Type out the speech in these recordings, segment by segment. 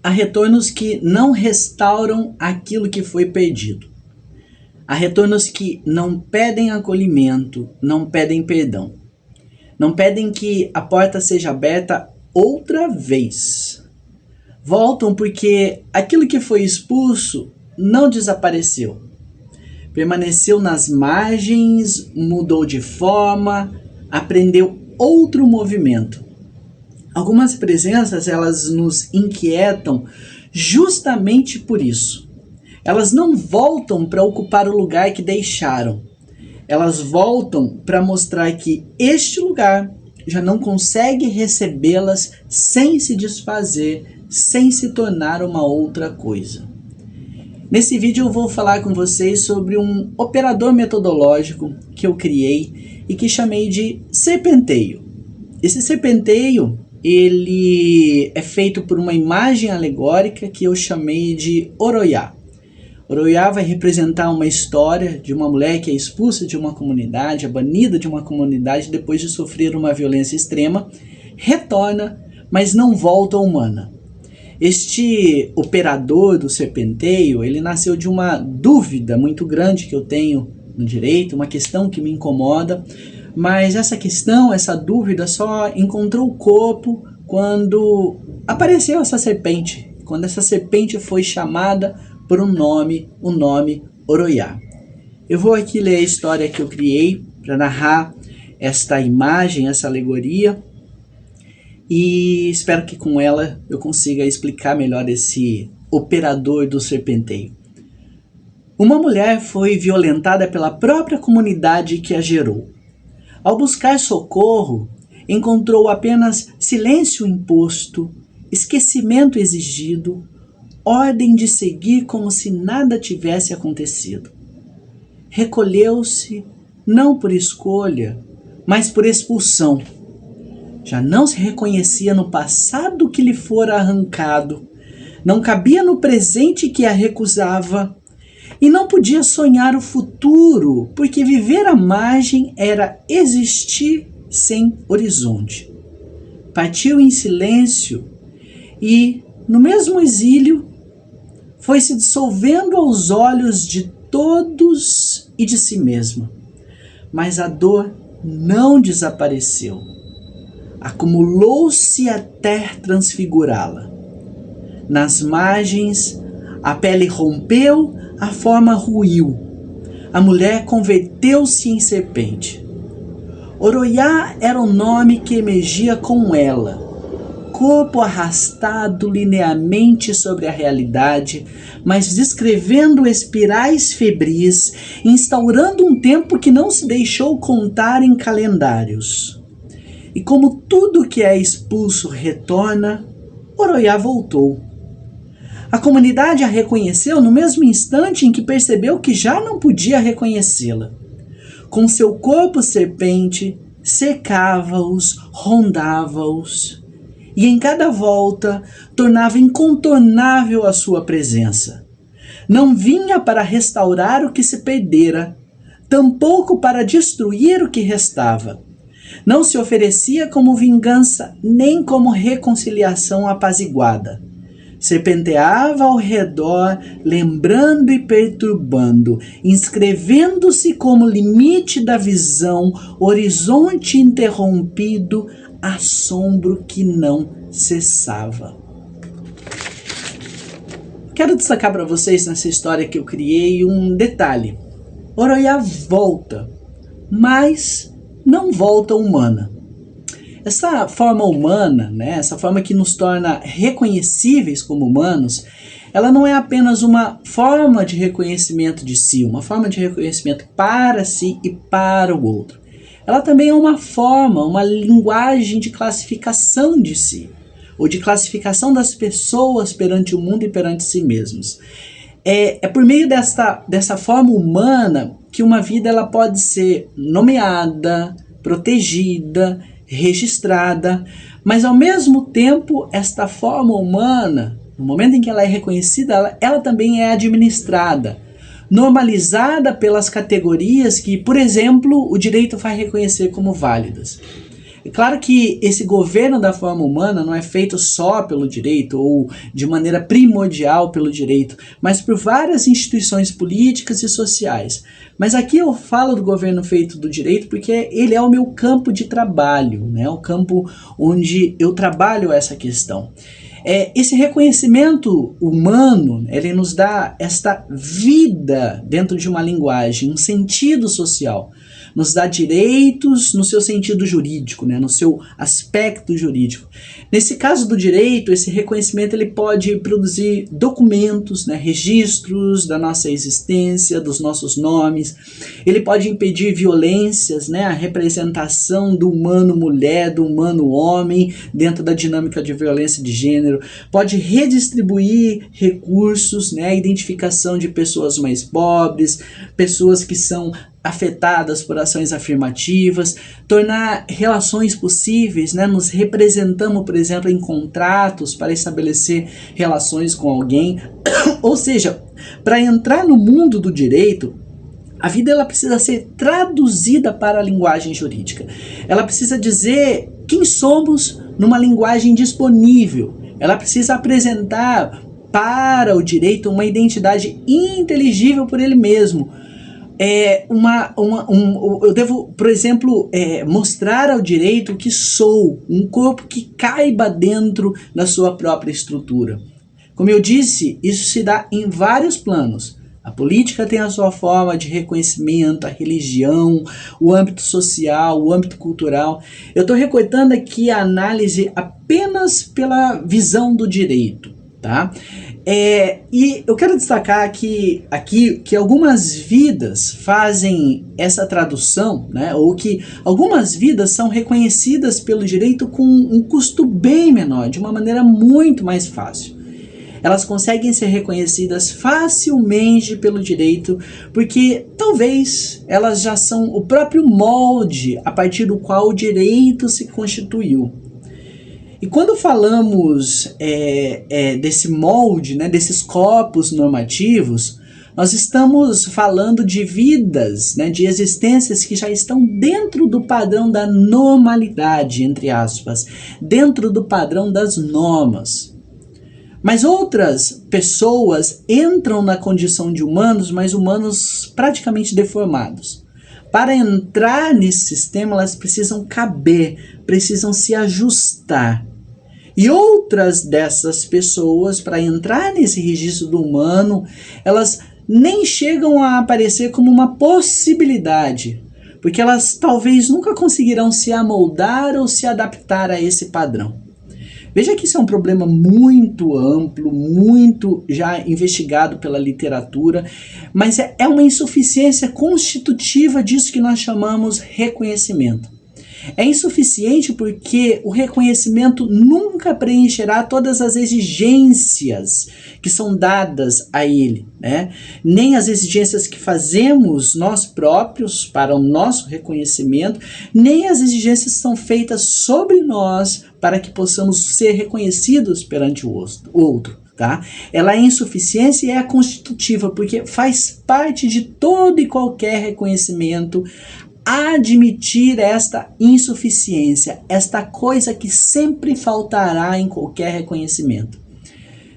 Há retornos que não restauram aquilo que foi perdido. Há retornos que não pedem acolhimento, não pedem perdão. Não pedem que a porta seja aberta outra vez. Voltam porque aquilo que foi expulso não desapareceu. Permaneceu nas margens, mudou de forma, aprendeu outro movimento. Algumas presenças, elas nos inquietam justamente por isso. Elas não voltam para ocupar o lugar que deixaram. Elas voltam para mostrar que este lugar já não consegue recebê-las sem se desfazer, sem se tornar uma outra coisa. Nesse vídeo eu vou falar com vocês sobre um operador metodológico que eu criei e que chamei de serpenteio. Esse serpenteio, ele é feito por uma imagem alegórica que eu chamei de Oroiá. Oroiá vai representar uma história de uma mulher que é expulsa de uma comunidade, é banida de uma comunidade depois de sofrer uma violência extrema, retorna, mas não volta humana. Este operador do serpenteio, ele nasceu de uma dúvida muito grande que eu tenho no direito, uma questão que me incomoda, mas essa questão, essa dúvida só encontrou o corpo quando apareceu essa serpente, quando essa serpente foi chamada por um nome, o nome Oroiá. Eu vou aqui ler a história que eu criei para narrar esta imagem, essa alegoria, e espero que com ela eu consiga explicar melhor esse operador do serpenteio. Uma mulher foi violentada pela própria comunidade que a gerou. Ao buscar socorro, encontrou apenas silêncio imposto, esquecimento exigido, ordem de seguir como se nada tivesse acontecido. Recolheu-se, não por escolha, mas por expulsão. Já não se reconhecia no passado que lhe fora arrancado, não cabia no presente que a recusava, e não podia sonhar o futuro, porque viver à margem era existir sem horizonte. Partiu em silêncio e, no mesmo exílio, foi se dissolvendo aos olhos de todos e de si mesma. Mas a dor não desapareceu. Acumulou-se até transfigurá-la. Nas margens, a pele rompeu, a forma ruiu. A mulher converteu-se em serpente. Oroiá era o nome que emergia com ela. Corpo arrastado linearmente sobre a realidade, mas descrevendo espirais febris, instaurando um tempo que não se deixou contar em calendários. E como tudo que é expulso retorna, Oroiá voltou. A comunidade a reconheceu no mesmo instante em que percebeu que já não podia reconhecê-la. Com seu corpo serpente, cercava-os, rondava-os, e em cada volta tornava incontornável a sua presença. Não vinha para restaurar o que se perdera, tampouco para destruir o que restava. Não se oferecia como vingança, nem como reconciliação apaziguada. Serpenteava ao redor, lembrando e perturbando, inscrevendo-se como limite da visão, horizonte interrompido, assombro que não cessava. Quero destacar para vocês nessa história que eu criei um detalhe. Oroiá volta, mas não volta humana. Essa forma humana, essa forma que nos torna reconhecíveis como humanos, ela não é apenas uma forma de reconhecimento de si, uma forma de reconhecimento para si e para o outro. Ela também é uma forma, uma linguagem de classificação de si, ou de classificação das pessoas perante o mundo e perante si mesmos. É por meio dessa forma humana que uma vida ela pode ser nomeada, protegida, registrada, mas ao mesmo tempo esta forma humana, no momento em que ela é reconhecida, ela também é administrada, normalizada pelas categorias que, por exemplo, o direito vai reconhecer como válidas. É claro que esse governo da forma humana não é feito só pelo direito ou de maneira primordial pelo direito, mas por várias instituições políticas e sociais. Mas aqui eu falo do governo feito do direito porque ele é o meu campo de trabalho, né? O campo onde eu trabalho essa questão. Esse reconhecimento humano, ele nos dá esta vida dentro de uma linguagem, um sentido social. Nos dá direitos no seu sentido jurídico, né, no seu aspecto jurídico. Nesse caso do direito, esse reconhecimento ele pode produzir documentos, né, registros da nossa existência, dos nossos nomes. Ele pode impedir violências, né, a representação do humano mulher, do humano homem, dentro da dinâmica de violência de gênero. Pode redistribuir recursos, né, a identificação de pessoas mais pobres, pessoas que são afetadas por ações afirmativas, tornar relações possíveis, né? Nos representamos, por exemplo, em contratos para estabelecer relações com alguém. Ou seja, para entrar no mundo do direito, a vida ela precisa ser traduzida para a linguagem jurídica. Ela precisa dizer quem somos numa linguagem disponível. Ela precisa apresentar para o direito uma identidade inteligível por ele mesmo. Eu devo, por exemplo, mostrar ao direito que sou, um corpo que caiba dentro da sua própria estrutura. Como eu disse, isso se dá em vários planos. A política tem a sua forma de reconhecimento, a religião, o âmbito social, o âmbito cultural. Eu estou recortando aqui a análise apenas pela visão do direito, tá? E eu quero destacar aqui que algumas vidas fazem essa tradução, né, ou que algumas vidas são reconhecidas pelo direito com um custo bem menor, de uma maneira muito mais fácil. Elas conseguem ser reconhecidas facilmente pelo direito, porque talvez elas já são o próprio molde a partir do qual o direito se constituiu. E quando falamos desse molde, né, desses corpos normativos, nós estamos falando de vidas, né, de existências que já estão dentro do padrão da normalidade, entre aspas, dentro do padrão das normas. Mas outras pessoas entram na condição de humanos, mas humanos praticamente deformados. Para entrar nesse sistema, elas precisam caber, precisam se ajustar. E outras dessas pessoas, para entrar nesse registro do humano, elas nem chegam a aparecer como uma possibilidade, porque elas talvez nunca conseguirão se amoldar ou se adaptar a esse padrão. Veja que isso é um problema muito amplo, muito já investigado pela literatura, mas é uma insuficiência constitutiva disso que nós chamamos reconhecimento. É insuficiente porque o reconhecimento nunca preencherá todas as exigências que são dadas a ele, né? Nem as exigências que fazemos nós próprios para o nosso reconhecimento, nem as exigências que são feitas sobre nós para que possamos ser reconhecidos perante o outro. Tá? Ela é insuficiência e é constitutiva, porque faz parte de todo e qualquer reconhecimento admitir esta insuficiência, esta coisa que sempre faltará em qualquer reconhecimento.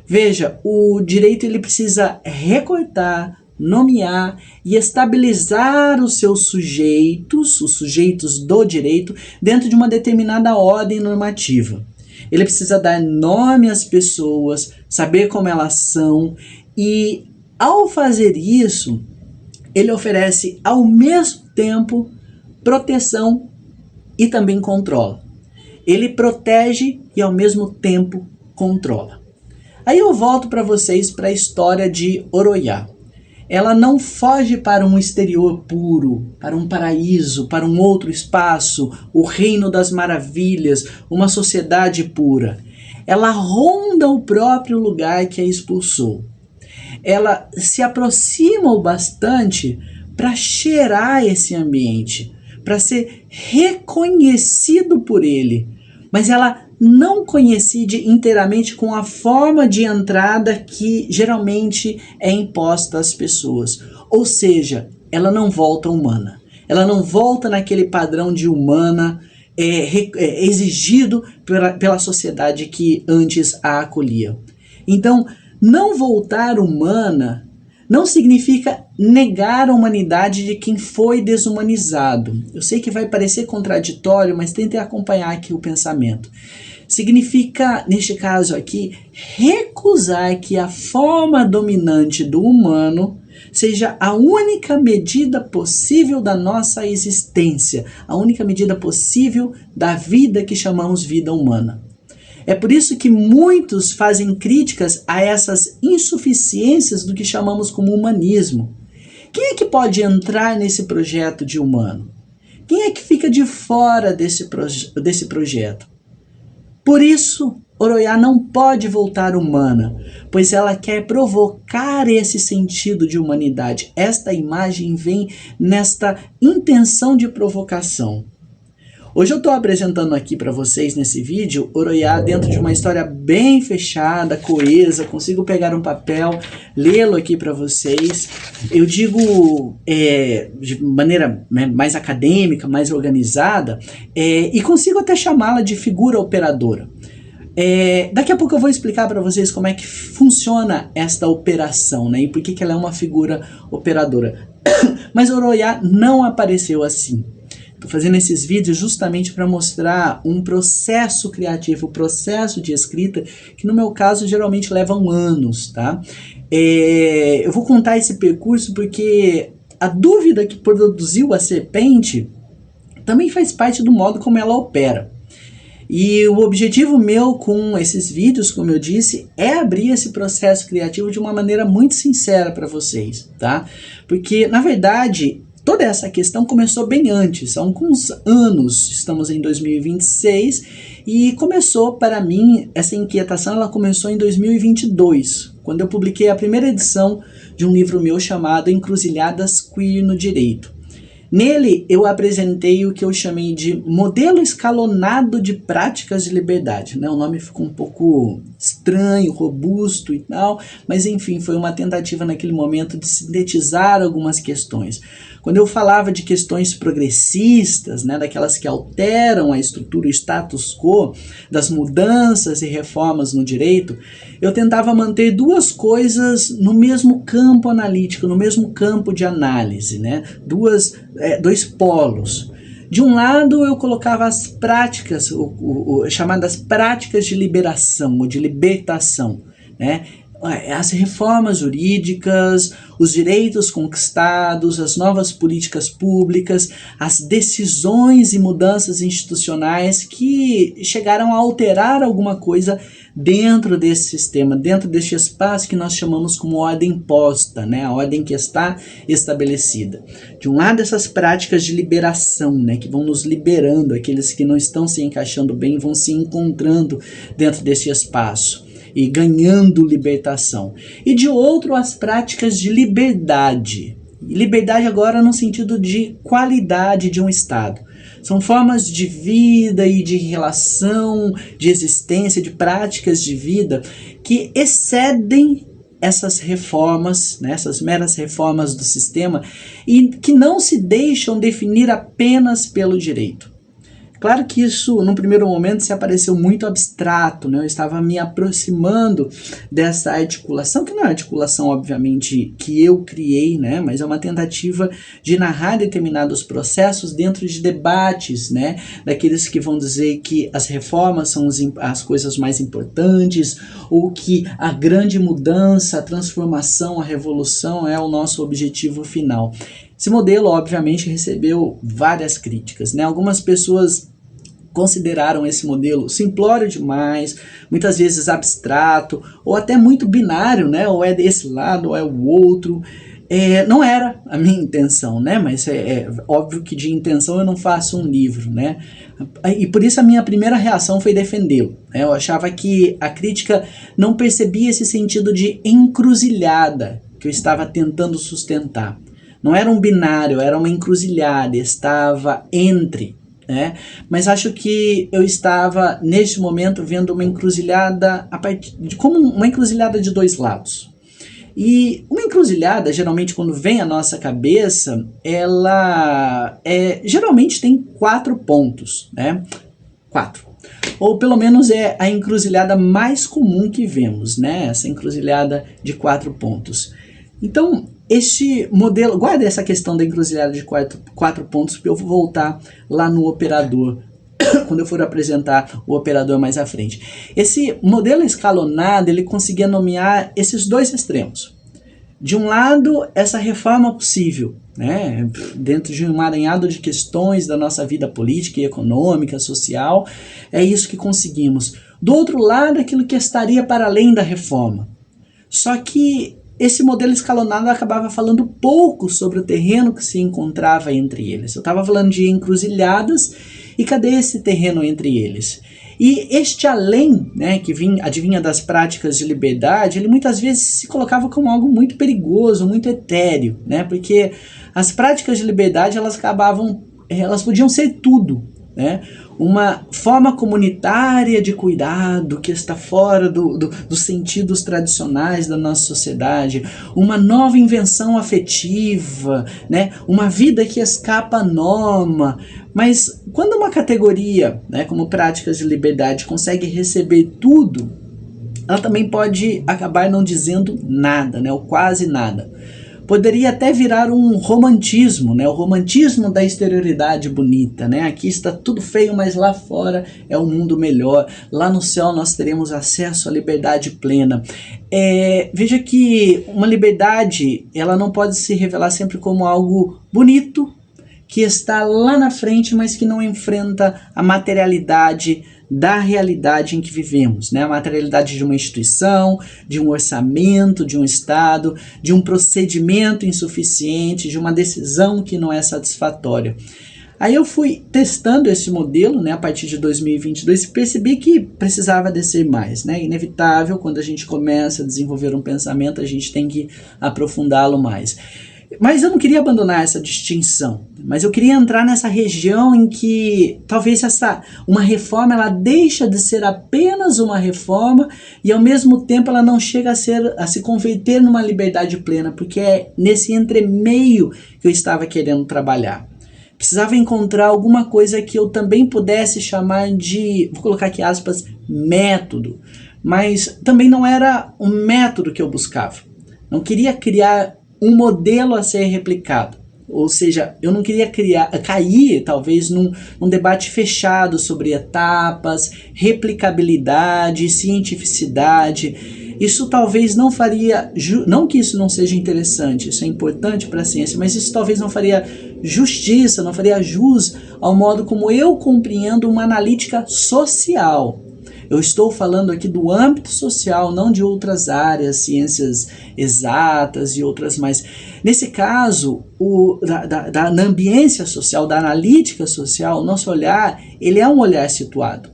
Veja, o direito ele precisa recortar, nomear e estabilizar os seus sujeitos, os sujeitos do direito, dentro de uma determinada ordem normativa. Ele precisa dar nome às pessoas, saber como elas são e, ao fazer isso, ele oferece ao mesmo tempo proteção e também controla. Ele protege e ao mesmo tempo controla. Aí eu volto para vocês para a história de Oroiá. Ela não foge para um exterior puro, para um paraíso, para um outro espaço, o reino das maravilhas, uma sociedade pura. Ela ronda o próprio lugar que a expulsou. Ela se aproxima o bastante para cheirar esse ambiente, para ser reconhecido por ele, mas ela não coincide inteiramente com a forma de entrada que geralmente é imposta às pessoas. Ou seja, ela não volta humana. Ela não volta naquele padrão de humana exigido pela sociedade que antes a acolhia. Então, não voltar humana não significa negar a humanidade de quem foi desumanizado. Eu sei que vai parecer contraditório, mas tentem acompanhar aqui o pensamento. Significa, neste caso aqui, recusar que a forma dominante do humano seja a única medida possível da nossa existência, a única medida possível da vida que chamamos vida humana. É por isso que muitos fazem críticas a essas insuficiências do que chamamos como humanismo. Quem é que pode entrar nesse projeto de humano? Quem é que fica de fora desse projeto? Por isso, Oroiá não pode voltar humana, pois ela quer provocar esse sentido de humanidade. Esta imagem vem nesta intenção de provocação. Hoje eu estou apresentando aqui para vocês nesse vídeo Oroiá dentro de uma história bem fechada, coesa. Consigo pegar um papel, lê-lo aqui para vocês. Eu digo de maneira mais acadêmica, mais organizada, e consigo até chamá-la de figura operadora. Daqui a pouco eu vou explicar para vocês como é que funciona esta operação, né, e por que ela é uma figura operadora. Mas Oroiá não apareceu assim. Estou fazendo esses vídeos justamente para mostrar um processo criativo, processo de escrita, que no meu caso geralmente levam anos, tá? Eu vou contar esse percurso porque a dúvida que produziu a serpente também faz parte do modo como ela opera. E o objetivo meu com esses vídeos, como eu disse, é abrir esse processo criativo de uma maneira muito sincera para vocês, tá? Porque, na verdade, toda essa questão começou bem antes, há alguns anos, estamos em 2026, e começou para mim, essa inquietação ela começou em 2022, quando eu publiquei a primeira edição de um livro meu chamado Encruzilhadas Queer no Direito. Nele eu apresentei o que eu chamei de modelo escalonado de práticas de liberdade, né? O nome ficou um pouco estranho, robusto e tal, mas enfim, foi uma tentativa naquele momento de sintetizar algumas questões. Quando eu falava de questões progressistas, né, daquelas que alteram a estrutura, o status quo, das mudanças e reformas no direito, eu tentava manter duas coisas no mesmo campo analítico, no mesmo campo de análise, né, dois polos. De um lado, eu colocava as práticas, chamadas práticas de liberação ou de libertação, né? As reformas jurídicas, os direitos conquistados, as novas políticas públicas, as decisões e mudanças institucionais que chegaram a alterar alguma coisa dentro desse sistema, dentro deste espaço que nós chamamos como ordem posta, né? A ordem que está estabelecida. De um lado, essas práticas de liberação, né? Que vão nos liberando, aqueles que não estão se encaixando bem vão se encontrando dentro desse espaço e ganhando libertação. E de outro, as práticas de liberdade. Liberdade agora no sentido de qualidade de um Estado. São formas de vida e de relação, de existência, de práticas de vida que excedem essas reformas, né, essas meras reformas do sistema e que não se deixam definir apenas pelo direito. Claro que isso, num primeiro momento, se apareceu muito abstrato, né? Eu estava me aproximando dessa articulação, que não é uma articulação, obviamente, que eu criei, né? Mas é uma tentativa de narrar determinados processos dentro de debates, né? Daqueles que vão dizer que as reformas são as coisas mais importantes, ou que a grande mudança, a transformação, a revolução é o nosso objetivo final. Esse modelo, obviamente, recebeu várias críticas, né? Algumas pessoas consideraram esse modelo simplório demais, muitas vezes abstrato, ou até muito binário, né? Ou é desse lado, ou é o outro. Não era a minha intenção, né? Mas é óbvio que de intenção eu não faço um livro, né? E por isso a minha primeira reação foi defendê-lo, né? Eu achava que a crítica não percebia esse sentido de encruzilhada que eu estava tentando sustentar. Não era um binário, era uma encruzilhada, estava entre, né? Mas acho que eu estava, neste momento, vendo uma encruzilhada como uma encruzilhada de dois lados. E uma encruzilhada, geralmente quando vem à nossa cabeça, ela geralmente tem 4 pontos, né? 4. Ou pelo menos é a encruzilhada mais comum que vemos, né? Essa encruzilhada de 4 pontos. Então, este modelo, guarda essa questão da encruzilhada de 4 pontos para eu voltar lá no operador, quando eu for apresentar o operador mais à frente. Esse modelo escalonado, ele conseguia nomear esses 2 extremos. De um lado, essa reforma possível, né, dentro de um emaranhado de questões da nossa vida política e econômica, social, é isso que conseguimos. Do outro lado, aquilo que estaria para além da reforma. Só que esse modelo escalonado acabava falando pouco sobre o terreno que se encontrava entre eles. Eu estava falando de encruzilhadas, e cadê esse terreno entre eles? E este além, né, que advinha das práticas de liberdade, ele muitas vezes se colocava como algo muito perigoso, muito etéreo, né, porque as práticas de liberdade elas podiam ser tudo, né? Uma forma comunitária de cuidado que está fora dos sentidos tradicionais da nossa sociedade, uma nova invenção afetiva, né? Uma vida que escapa à norma. Mas quando uma categoria, né, como práticas de liberdade, consegue receber tudo, ela também pode acabar não dizendo nada, né, ou quase nada. Poderia até virar um romantismo, né? O romantismo da exterioridade bonita, né? Aqui está tudo feio, mas lá fora é um mundo melhor. Lá no céu nós teremos acesso à liberdade plena. Veja que uma liberdade, ela não pode se revelar sempre como algo bonito, que está lá na frente, mas que não enfrenta a materialidade da realidade em que vivemos, né? A materialidade de uma instituição, de um orçamento, de um Estado, de um procedimento insuficiente, de uma decisão que não é satisfatória. Aí eu fui testando esse modelo, né, a partir de 2022 e percebi que precisava descer mais, né? Inevitável, quando a gente começa a desenvolver um pensamento, a gente tem que aprofundá-lo mais. Mas eu não queria abandonar essa distinção, mas eu queria entrar nessa região em que talvez uma reforma ela deixa de ser apenas uma reforma e ao mesmo tempo ela não chega a se converter numa liberdade plena, porque é nesse entremeio que eu estava querendo trabalhar. Precisava encontrar alguma coisa que eu também pudesse chamar de, vou colocar aqui aspas, método, mas também não era um método que eu buscava. Não queria criar um modelo a ser replicado. Ou seja, eu não queria cair talvez num debate fechado sobre etapas, replicabilidade, cientificidade. Isso talvez não faria, não que isso não seja interessante, isso é importante para a ciência, mas isso talvez não faria justiça, não faria jus ao modo como eu compreendo uma analítica social. Eu estou falando aqui do âmbito social, não de outras áreas, ciências exatas e outras mais. Nesse caso, na ambiência social, da analítica social, o nosso olhar, ele é um olhar situado.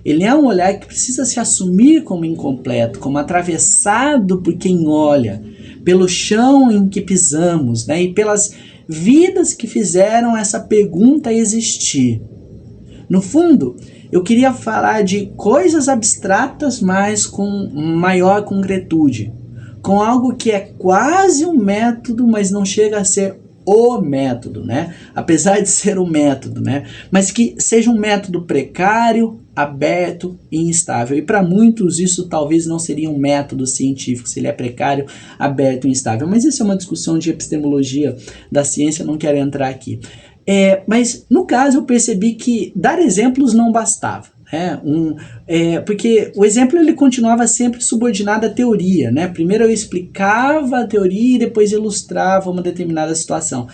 Ele é um olhar que precisa se assumir como incompleto, como atravessado por quem olha, pelo chão em que pisamos, né, e pelas vidas que fizeram essa pergunta existir. No fundo, eu queria falar de coisas abstratas, mas com maior concretude. Com algo que é quase um método, mas não chega a ser o método, né? Apesar de ser um método, né? Mas que seja um método precário, aberto e instável. E para muitos isso talvez não seria um método científico, se ele é precário, aberto e instável. Mas isso é uma discussão de epistemologia da ciência, não quero entrar aqui. Mas no caso eu percebi que dar exemplos não bastava, né? Porque o exemplo ele continuava sempre subordinado à teoria, né? Primeiro eu explicava a teoria e depois ilustrava uma determinada situação.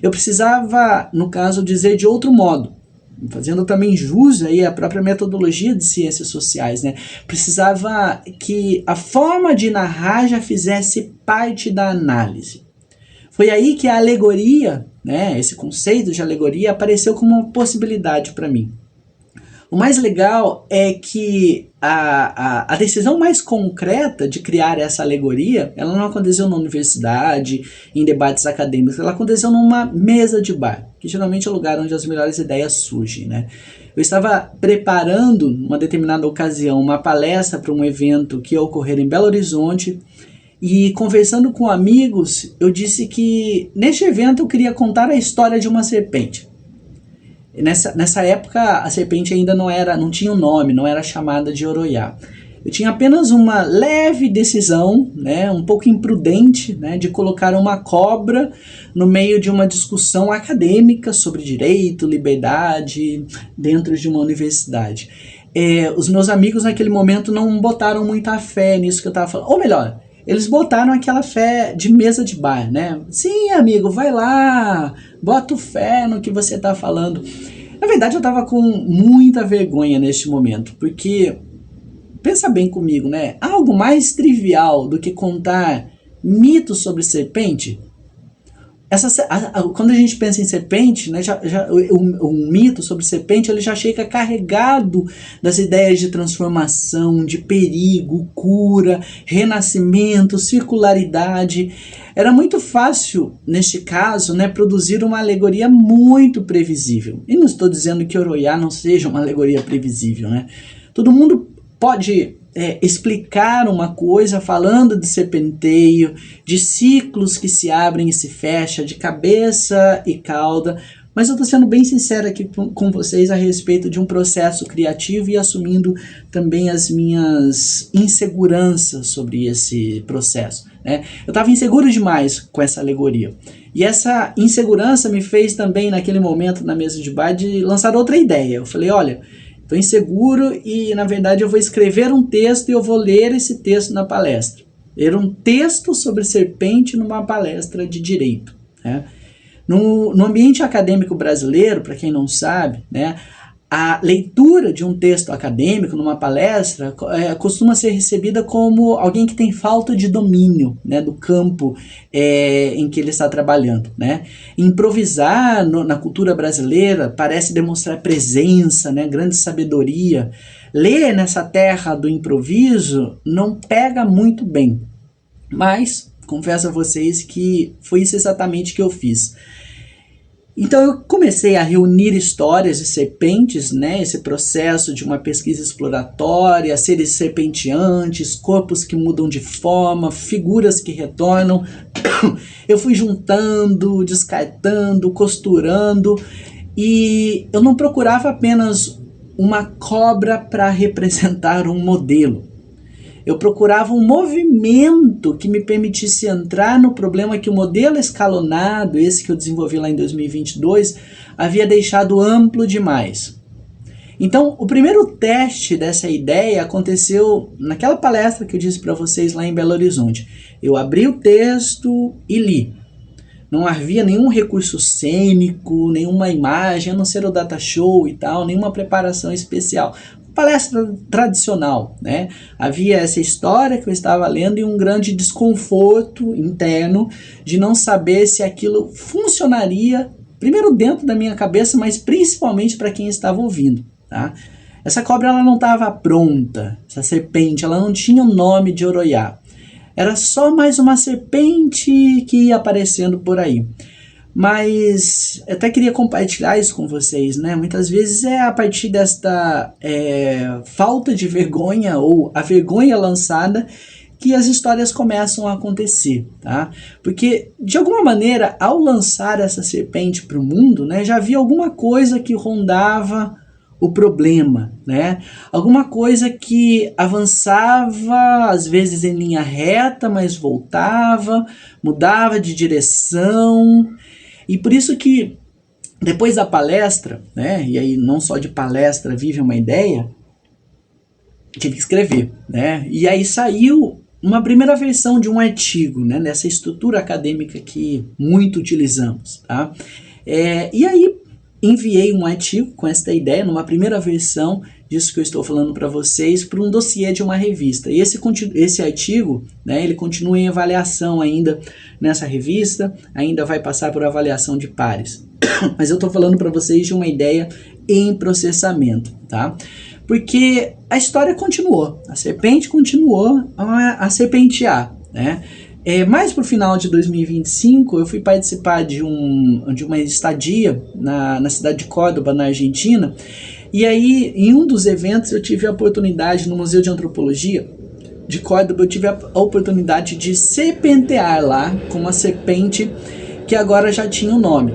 Eu precisava, no caso, dizer de outro modo, fazendo também jus aí à própria metodologia de ciências sociais, né? Precisava que a forma de narrar já fizesse parte da análise. Foi aí que a alegoria, né, esse conceito de alegoria apareceu como uma possibilidade para mim. O mais legal é que a decisão mais concreta de criar essa alegoria, ela não aconteceu na universidade, em debates acadêmicos, ela aconteceu numa mesa de bar, que geralmente é o lugar onde as melhores ideias surgem, né? Eu estava preparando, numa determinada ocasião, uma palestra para um evento que ia ocorrer em Belo Horizonte, E conversando com amigos, eu disse que neste evento eu queria contar a história de uma serpente. Nessa época a serpente ainda não tinha um nome, não era chamada de Oroiá. Eu tinha apenas uma leve decisão, né, um pouco imprudente, né, de colocar uma cobra no meio de uma discussão acadêmica sobre direito, liberdade, dentro de uma universidade. Os meus amigos naquele momento não botaram muita fé nisso que eu estava falando. Ou melhor, eles botaram aquela fé de mesa de bar, né? Sim, amigo, vai lá, bota fé no que você está falando. Na verdade, eu estava com muita vergonha neste momento, porque, pensa bem comigo, né? Algo mais trivial do que contar mitos sobre serpente? Quando a gente pensa em serpente, né, o mito sobre serpente ele já chega carregado das ideias de transformação, de perigo, cura, renascimento, circularidade. Era muito fácil, neste caso, né, produzir uma alegoria muito previsível. E não estou dizendo que Oroiá não seja uma alegoria previsível, né? Todo mundo pode explicar uma coisa falando de serpenteio, de ciclos que se abrem e se fecham, de cabeça e cauda, mas eu estou sendo bem sincero aqui com vocês a respeito de um processo criativo e assumindo também as minhas inseguranças sobre esse processo, né? Eu estava inseguro demais com essa alegoria. E essa insegurança me fez também, naquele momento na mesa de bar, de lançar outra ideia. Eu falei, olha, estou inseguro e, na verdade, eu vou escrever um texto e eu vou ler esse texto na palestra. Ler um texto sobre serpente numa palestra de direito, né? No ambiente acadêmico brasileiro, para quem não sabe, né, a leitura de um texto acadêmico numa palestra costuma ser recebida como alguém que tem falta de domínio, né, do campo em que ele está trabalhando, né? Improvisar na cultura brasileira parece demonstrar presença, né, grande sabedoria. Ler nessa terra do improviso não pega muito bem, mas confesso a vocês que foi isso exatamente que eu fiz. Então eu comecei a reunir histórias de serpentes, né, esse processo de uma pesquisa exploratória, seres serpenteantes, corpos que mudam de forma, figuras que retornam. Eu fui juntando, descartando, costurando, e eu não procurava apenas uma cobra para representar um modelo. Eu procurava um movimento que me permitisse entrar no problema que o modelo escalonado, esse que eu desenvolvi lá em 2022, havia deixado amplo demais. Então, o primeiro teste dessa ideia aconteceu naquela palestra que eu disse para vocês lá em Belo Horizonte. Eu abri o texto e li. Não havia nenhum recurso cênico, nenhuma imagem, a não ser o data show e tal, nenhuma preparação especial. Palestra tradicional, né? Havia essa história que eu estava lendo e um grande desconforto interno de não saber se aquilo funcionaria, primeiro dentro da minha cabeça, mas principalmente para quem estava ouvindo, tá? Essa cobra ela não estava pronta, essa serpente, ela não tinha o nome de Oroiá. Era só mais uma serpente que ia aparecendo por aí. Mas eu até queria compartilhar isso com vocês, né? Muitas vezes é a partir desta falta de vergonha ou a vergonha lançada que as histórias começam a acontecer, tá? Porque, de alguma maneira, ao lançar essa serpente para o mundo, né, já havia alguma coisa que rondava o problema, né? Alguma coisa que avançava, às vezes em linha reta, mas voltava, mudava de direção. E por isso que, depois da palestra, né, e aí não só de palestra vive uma ideia, tive que escrever, né? E aí saiu uma primeira versão de um artigo, né, nessa estrutura acadêmica que muito utilizamos, tá? E aí enviei um artigo com esta ideia, numa primeira versão disso que eu estou falando para vocês, para um dossiê de uma revista. E esse artigo, né, ele continua em avaliação ainda nessa revista, ainda vai passar por avaliação de pares. Mas eu estou falando para vocês de uma ideia em processamento, tá? Porque a história continuou, a serpente continuou a serpentear, né? Mais para o final de 2025, eu fui participar de uma estadia na cidade de Córdoba, na Argentina, e aí, em um dos eventos, eu tive a oportunidade, no Museu de Antropologia, de Córdoba eu tive a oportunidade de serpentear lá com uma serpente que agora já tinha um nome.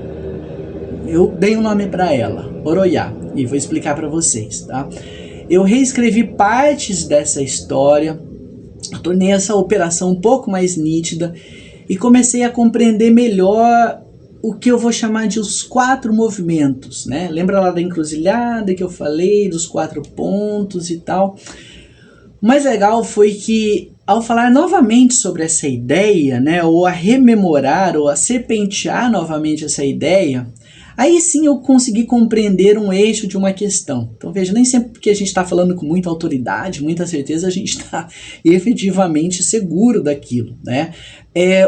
Eu dei um nome para ela, Oroiá, e vou explicar para vocês, tá? Eu reescrevi partes dessa história, tornei essa operação um pouco mais nítida e comecei a compreender melhor o que eu vou chamar de os 4 movimentos, né? Lembra lá da encruzilhada que eu falei, dos 4 pontos e tal? O mais legal foi que, ao falar novamente sobre essa ideia, né, ou a rememorar, ou a serpentear novamente essa ideia, aí sim eu consegui compreender um eixo de uma questão. Então veja, nem sempre que a gente está falando com muita autoridade, muita certeza, a gente está efetivamente seguro daquilo, né?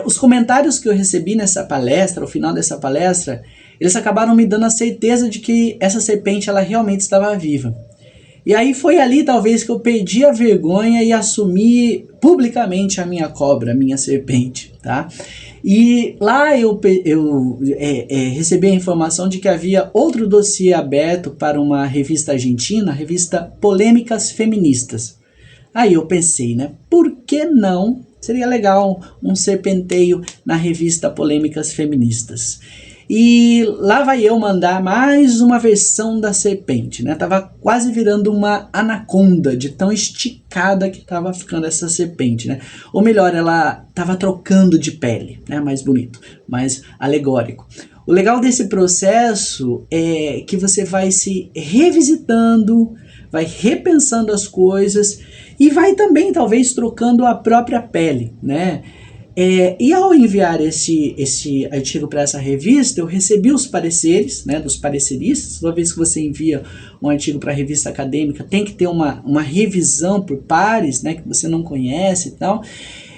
Os comentários que eu recebi nessa palestra, ao final dessa palestra, eles acabaram me dando a certeza de que essa serpente ela realmente estava viva. E aí foi ali talvez que eu perdi a vergonha e assumi publicamente a minha cobra, a minha serpente, tá? E lá eu recebi a informação de que havia outro dossiê aberto para uma revista argentina, a revista Polêmicas Feministas. Aí eu pensei, né, por que não? Seria legal um serpenteio na revista Polêmicas Feministas. E lá vai eu mandar mais uma versão da serpente, né? Tava quase virando uma anaconda, de tão esticada que tava ficando essa serpente, né? Ou melhor, ela tava trocando de pele, né? Mais bonito, mais alegórico. O legal desse processo é que você vai se revisitando, vai repensando as coisas e vai também talvez trocando a própria pele, né? E ao enviar esse artigo para essa revista, eu recebi os pareceres, né, dos pareceristas. Toda vez que você envia um artigo para a revista acadêmica, tem que ter uma revisão por pares, né, que você não conhece e tal.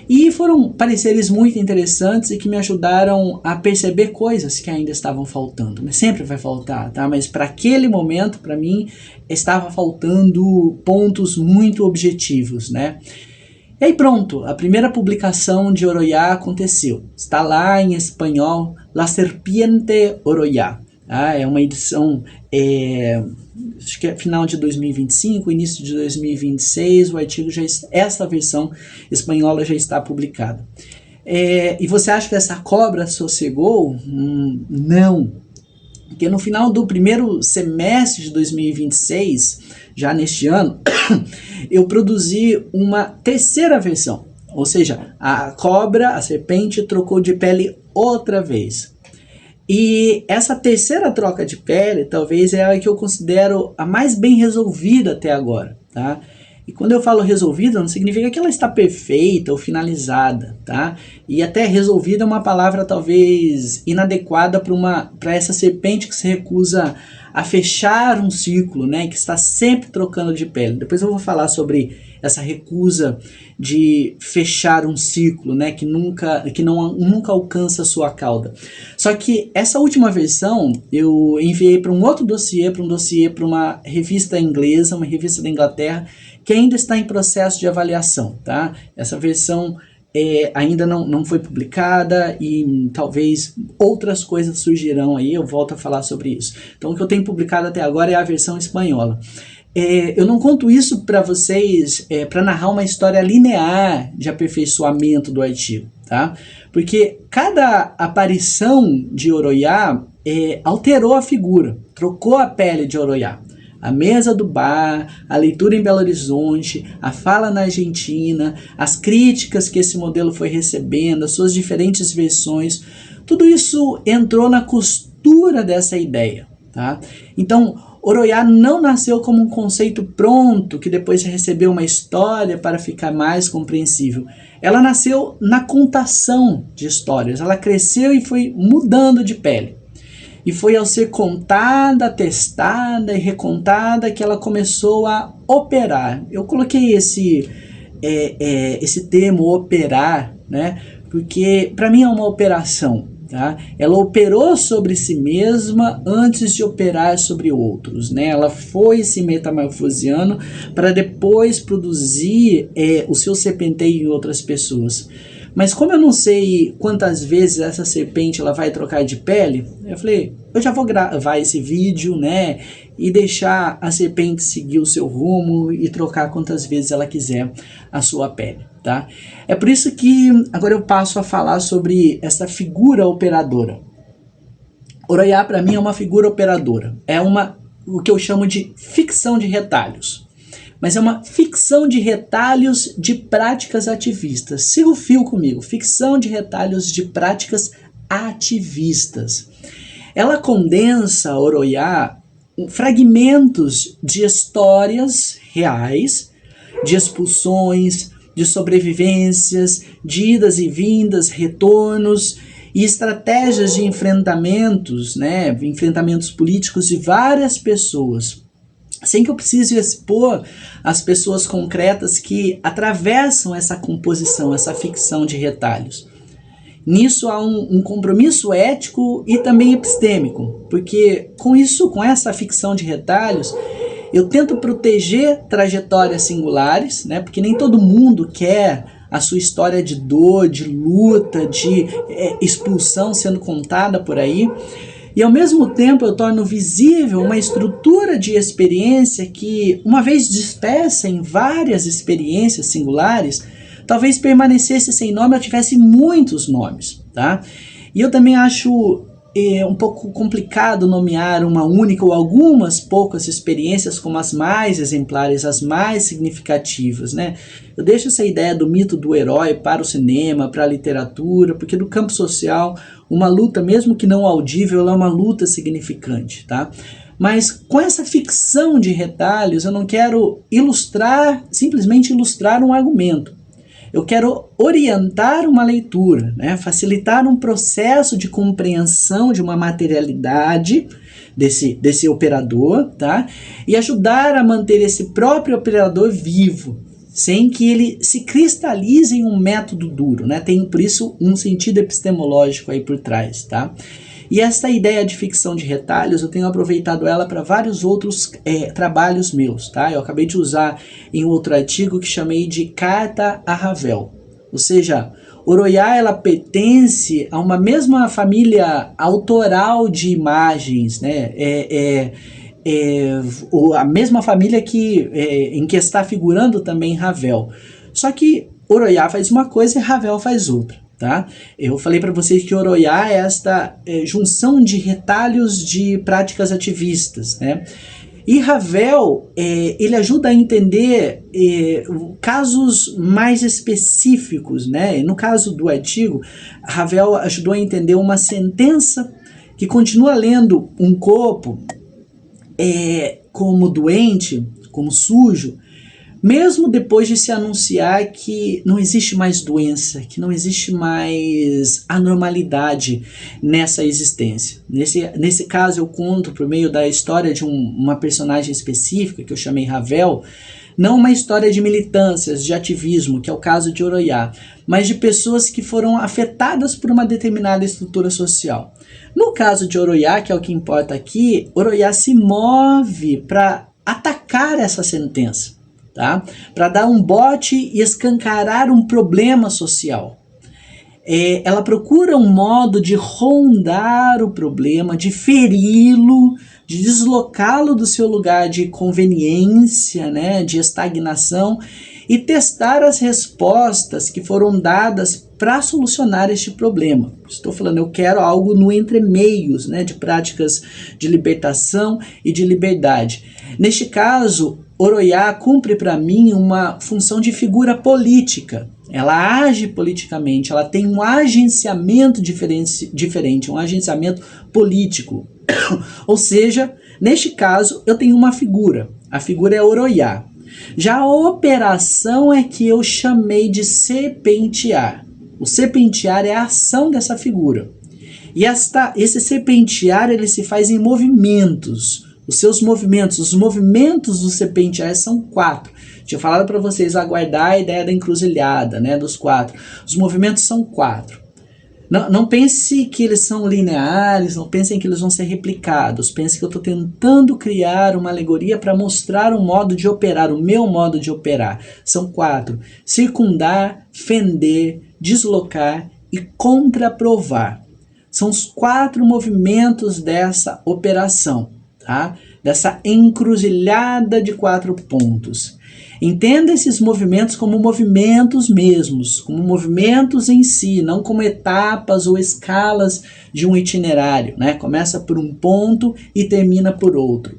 E foram pareceres muito interessantes e que me ajudaram a perceber coisas que ainda estavam faltando. Mas sempre vai faltar, tá? Mas para aquele momento, para mim, estava faltando pontos muito objetivos, né? E aí pronto, a primeira publicação de Oroiá aconteceu. Está lá em espanhol, La Serpiente Oroiá. É uma edição, acho que é final de 2025, início de 2026, o artigo essa versão espanhola já está publicada. E você acha que essa cobra sossegou? Não. Porque no final do primeiro semestre de 2026, já neste ano, eu produzi uma terceira versão. Ou seja, a cobra, a serpente, trocou de pele outra vez. E essa terceira troca de pele, talvez é a que eu considero a mais bem resolvida até agora, tá? E quando eu falo resolvida, não significa que ela está perfeita ou finalizada, tá? E até resolvida é uma palavra talvez inadequada para essa serpente que se recusa a fechar um ciclo, né? Que está sempre trocando de pele. Depois eu vou falar sobre essa recusa de fechar um ciclo, né? Que nunca alcança a sua cauda. Só que essa última versão eu enviei para um outro dossiê, para uma revista inglesa, uma revista da Inglaterra, que ainda está em processo de avaliação, tá? Essa versão ainda não foi publicada e talvez outras coisas surgirão aí, eu volto a falar sobre isso. Então o que eu tenho publicado até agora é a versão espanhola. Eu não conto isso para vocês para narrar uma história linear de aperfeiçoamento do artigo, tá? Porque cada aparição de Oroiá alterou a figura, trocou a pele de Oroiá. A mesa do bar, a leitura em Belo Horizonte, a fala na Argentina, as críticas que esse modelo foi recebendo, as suas diferentes versões, tudo isso entrou na costura dessa ideia, tá? Então, Oroiá não nasceu como um conceito pronto, que depois recebeu uma história para ficar mais compreensível. Ela nasceu na contação de histórias, ela cresceu e foi mudando de pele. E foi ao ser contada, testada e recontada que ela começou a operar. Eu coloquei esse termo operar, né? Porque para mim é uma operação. Tá? Ela operou sobre si mesma antes de operar sobre outros, né? Ela foi se metamorfoseando para depois produzir o seu serpenteio em outras pessoas. Mas como eu não sei quantas vezes essa serpente ela vai trocar de pele, eu falei, eu já vou gravar esse vídeo, né, e deixar a serpente seguir o seu rumo e trocar quantas vezes ela quiser a sua pele, tá? É por isso que agora eu passo a falar sobre essa figura operadora. Oroiá para mim é uma figura operadora, é o que eu chamo de ficção de retalhos. Mas é uma ficção de retalhos de práticas ativistas. Siga o fio comigo. Ficção de retalhos de práticas ativistas. Ela condensa, Oroiá, fragmentos de histórias reais, de expulsões, de sobrevivências, de idas e vindas, retornos e estratégias de enfrentamentos, né, enfrentamentos políticos de várias pessoas, sem que eu precise expor as pessoas concretas que atravessam essa composição, essa ficção de retalhos. Nisso há um compromisso ético e também epistêmico, porque com essa ficção de retalhos, eu tento proteger trajetórias singulares, né, porque nem todo mundo quer a sua história de dor, de luta, de expulsão sendo contada por aí. E ao mesmo tempo eu torno visível uma estrutura de experiência que, uma vez dispersa em várias experiências singulares, talvez permanecesse sem nome ou tivesse muitos nomes, tá? E eu também acho um pouco complicado nomear uma única ou algumas poucas experiências como as mais exemplares, as mais significativas, né? Eu deixo essa ideia do mito do herói para o cinema, para a literatura, porque no campo social, uma luta, mesmo que não audível, ela é uma luta significante, tá? Mas com essa ficção de retalhos, eu não quero simplesmente ilustrar um argumento. Eu quero orientar uma leitura, né? Facilitar um processo de compreensão de uma materialidade desse operador, tá? E ajudar a manter esse próprio operador vivo, sem que ele se cristalize em um método duro, né? Tem por isso um sentido epistemológico aí por trás, tá? E essa ideia de ficção de retalhos, eu tenho aproveitado ela para vários outros trabalhos meus, tá? Eu acabei de usar em outro artigo que chamei de Carta a Ravel. Ou seja, Oroiá, ela pertence a uma mesma família autoral de imagens, né? A mesma família em que está figurando também Ravel. Só que Oroiá faz uma coisa e Ravel faz outra. Tá? Eu falei para vocês que Oroiá é esta junção de retalhos de práticas ativistas, né? E Ravel, ele ajuda a entender casos mais específicos, né? No caso do artigo, Ravel ajudou a entender uma sentença que continua lendo um corpo como doente, como sujo, mesmo depois de se anunciar que não existe mais doença, que não existe mais anormalidade nessa existência. Nesse caso eu conto por meio da história de uma personagem específica, que eu chamei Ravel, não uma história de militâncias, de ativismo, que é o caso de Oroiá, mas de pessoas que foram afetadas por uma determinada estrutura social. No caso de Oroiá, que é o que importa aqui, Oroiá se move para atacar essa sentença. Tá? Para dar um bote e escancarar um problema social. Ela procura um modo de rondar o problema, de feri-lo, de deslocá-lo do seu lugar de conveniência, né, de estagnação, e testar as respostas que foram dadas para solucionar este problema. Estou falando, eu quero algo no entremeios, né, de práticas de libertação e de liberdade. Neste caso, Oroiá cumpre para mim uma função de figura política. Ela age politicamente, ela tem um agenciamento diferente, um agenciamento político. Ou seja, neste caso, eu tenho uma figura. A figura é Oroiá. Já a operação é que eu chamei de serpentear. O serpentear é a ação dessa figura. E esse serpentear, ele se faz em movimentos. Os movimentos do serpentear são 4. Tinha falado para vocês aguardar a ideia da encruzilhada, né, dos 4. Os movimentos são 4. Não pense que eles são lineares, não pensem que eles vão ser replicados. Pense que eu estou tentando criar uma alegoria para mostrar um modo de operar, o meu modo de operar. São 4. Circundar, fender, deslocar e contraprovar. São os 4 movimentos dessa operação, tá? Dessa encruzilhada de 4 pontos. Entenda esses movimentos como movimentos mesmos, como movimentos em si, não como etapas ou escalas de um itinerário, né? Começa por um ponto e termina por outro.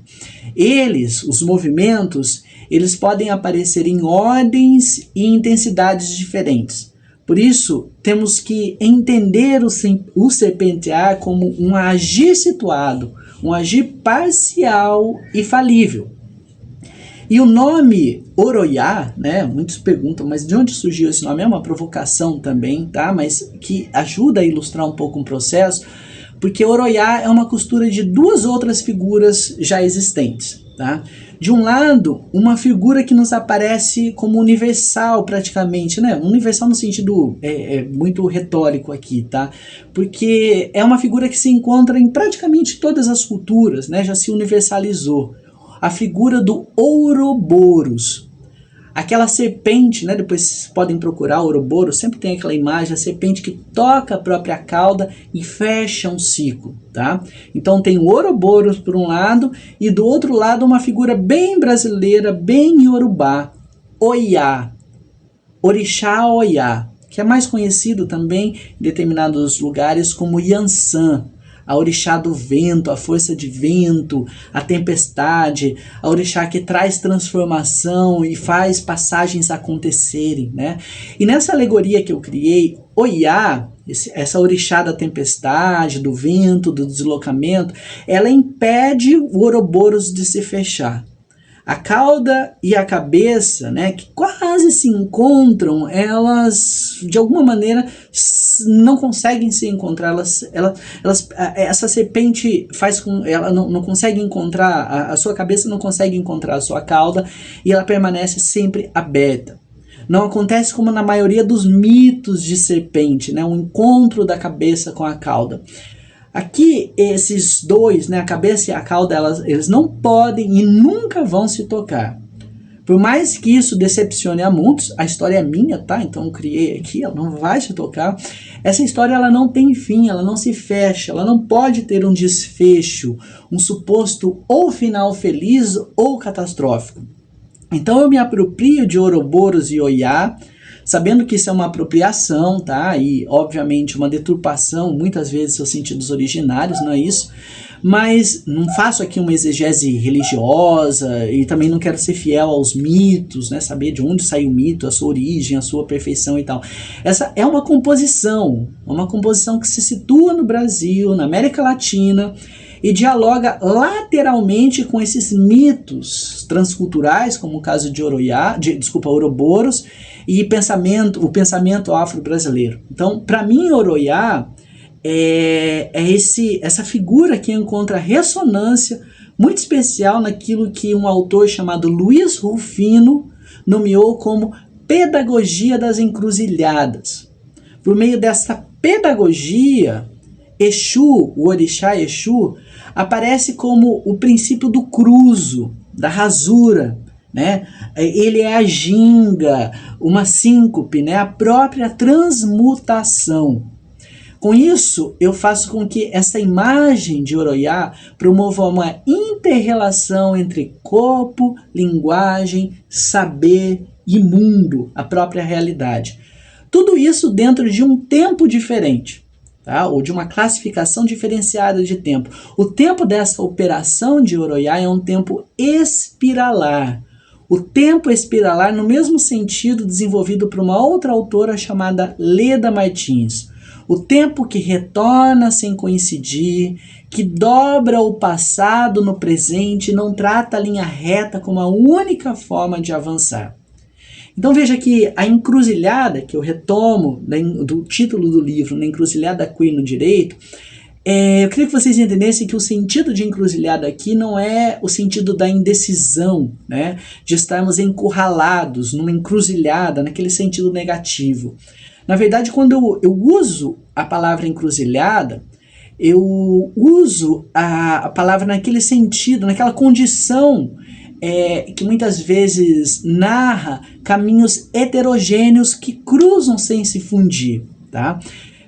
Os movimentos, eles podem aparecer em ordens e intensidades diferentes. Por isso, temos que entender o serpentear como um agir situado, um agir parcial e falível. E o nome Oroiá, né, muitos perguntam, mas de onde surgiu esse nome? É uma provocação também, tá? Mas que ajuda a ilustrar um pouco o processo, porque Oroiá é uma costura de 2 outras figuras já existentes, tá? De um lado, uma figura que nos aparece como universal praticamente, né? Universal no sentido muito retórico aqui, tá? Porque é uma figura que se encontra em praticamente todas as culturas, né? Já se universalizou. A figura do Ouroboros. Aquela serpente, né? Depois vocês podem procurar Ouroboros, sempre tem aquela imagem, a serpente que toca a própria cauda e fecha um ciclo, tá? Então tem o Ouroboros por um lado e do outro lado uma figura bem brasileira, bem iorubá, Oiá, Orixá Oiá, que é mais conhecido também em determinados lugares como Yansan, a orixá do vento, a força de vento, a tempestade, a orixá que traz transformação e faz passagens acontecerem, né? E nessa alegoria que eu criei, Oiá, essa orixá da tempestade, do vento, do deslocamento, ela impede o Ouroboros de se fechar. A cauda e a cabeça, né, que quase se encontram, elas de alguma maneira não conseguem se encontrar. Essa serpente faz com ela não consegue encontrar, a sua cabeça não consegue encontrar a sua cauda e ela permanece sempre aberta. Não acontece como na maioria dos mitos de serpente, né, o encontro da cabeça com a cauda. Aqui, esses dois, né, a cabeça e a cauda, eles não podem e nunca vão se tocar. Por mais que isso decepcione a muitos, a história é minha, tá? Então eu criei aqui, ela não vai se tocar. Essa história ela não tem fim, ela não se fecha, ela não pode ter um desfecho, um suposto ou final feliz ou catastrófico. Então eu me aproprio de Ouroboros e Oiá, sabendo que isso é uma apropriação, tá? E, obviamente, uma deturpação, muitas vezes, seus sentidos originários, não é isso? Mas não faço aqui uma exegese religiosa e também não quero ser fiel aos mitos, né? Saber de onde saiu o mito, a sua origem, a sua perfeição e tal. Essa é uma composição que se situa no Brasil, na América Latina, e dialoga lateralmente com esses mitos transculturais, como o caso de Ouroboros, e o pensamento afro-brasileiro. Então, para mim, Oroiá essa figura que encontra ressonância muito especial naquilo que um autor chamado Luiz Rufino nomeou como pedagogia das encruzilhadas. Por meio dessa pedagogia, Exu, o orixá Exu, aparece como o princípio do cruzo, da rasura, né? Ele é a ginga, uma síncope, né? A própria transmutação. Com isso, eu faço com que essa imagem de Oroiá promova uma inter-relação entre corpo, linguagem, saber e mundo, a própria realidade. Tudo isso dentro de um tempo diferente. Tá? Ou de uma classificação diferenciada de tempo. O tempo dessa operação de Oroiá é um tempo espiralar. O tempo espiralar no mesmo sentido desenvolvido por uma outra autora chamada Leda Martins. O tempo que retorna sem coincidir, que dobra o passado no presente e não trata a linha reta como a única forma de avançar. Então veja que a encruzilhada, que eu retomo do título do livro, na encruzilhada queer no direito, eu queria que vocês entendessem que o sentido de encruzilhada aqui não é o sentido da indecisão, né? De estarmos encurralados numa encruzilhada, naquele sentido negativo. Na verdade, quando eu uso a palavra encruzilhada, eu uso a palavra naquele sentido, naquela condição que muitas vezes narra caminhos heterogêneos que cruzam sem se fundir, tá?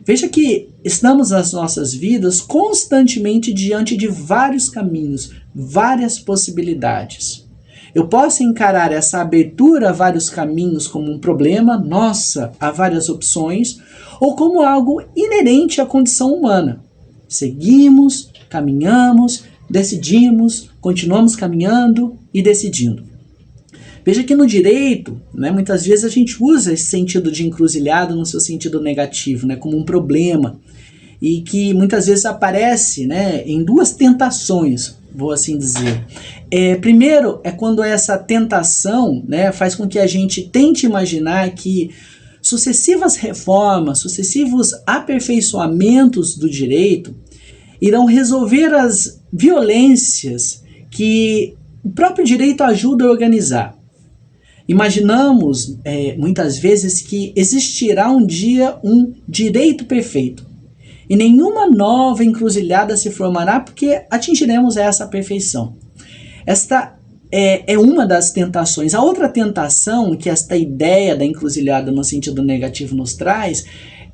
Veja que estamos nas nossas vidas constantemente diante de vários caminhos, várias possibilidades. Eu posso encarar essa abertura a vários caminhos como um problema, nossa, há várias opções, ou como algo inerente à condição humana. Seguimos, caminhamos, decidimos, continuamos caminhando e decidindo. Veja que no direito, né, muitas vezes a gente usa esse sentido de encruzilhada no seu sentido negativo, né, como um problema, e que muitas vezes aparece, né, em duas tentações, vou assim dizer. Primeiro é quando essa tentação, né, faz com que a gente tente imaginar que sucessivas reformas, sucessivos aperfeiçoamentos do direito irão resolver as violências que o próprio direito ajuda a organizar. Imaginamos muitas vezes que existirá um dia um direito perfeito e nenhuma nova encruzilhada se formará porque atingiremos essa perfeição. Esta é uma das tentações. A outra tentação que esta ideia da encruzilhada no sentido negativo nos traz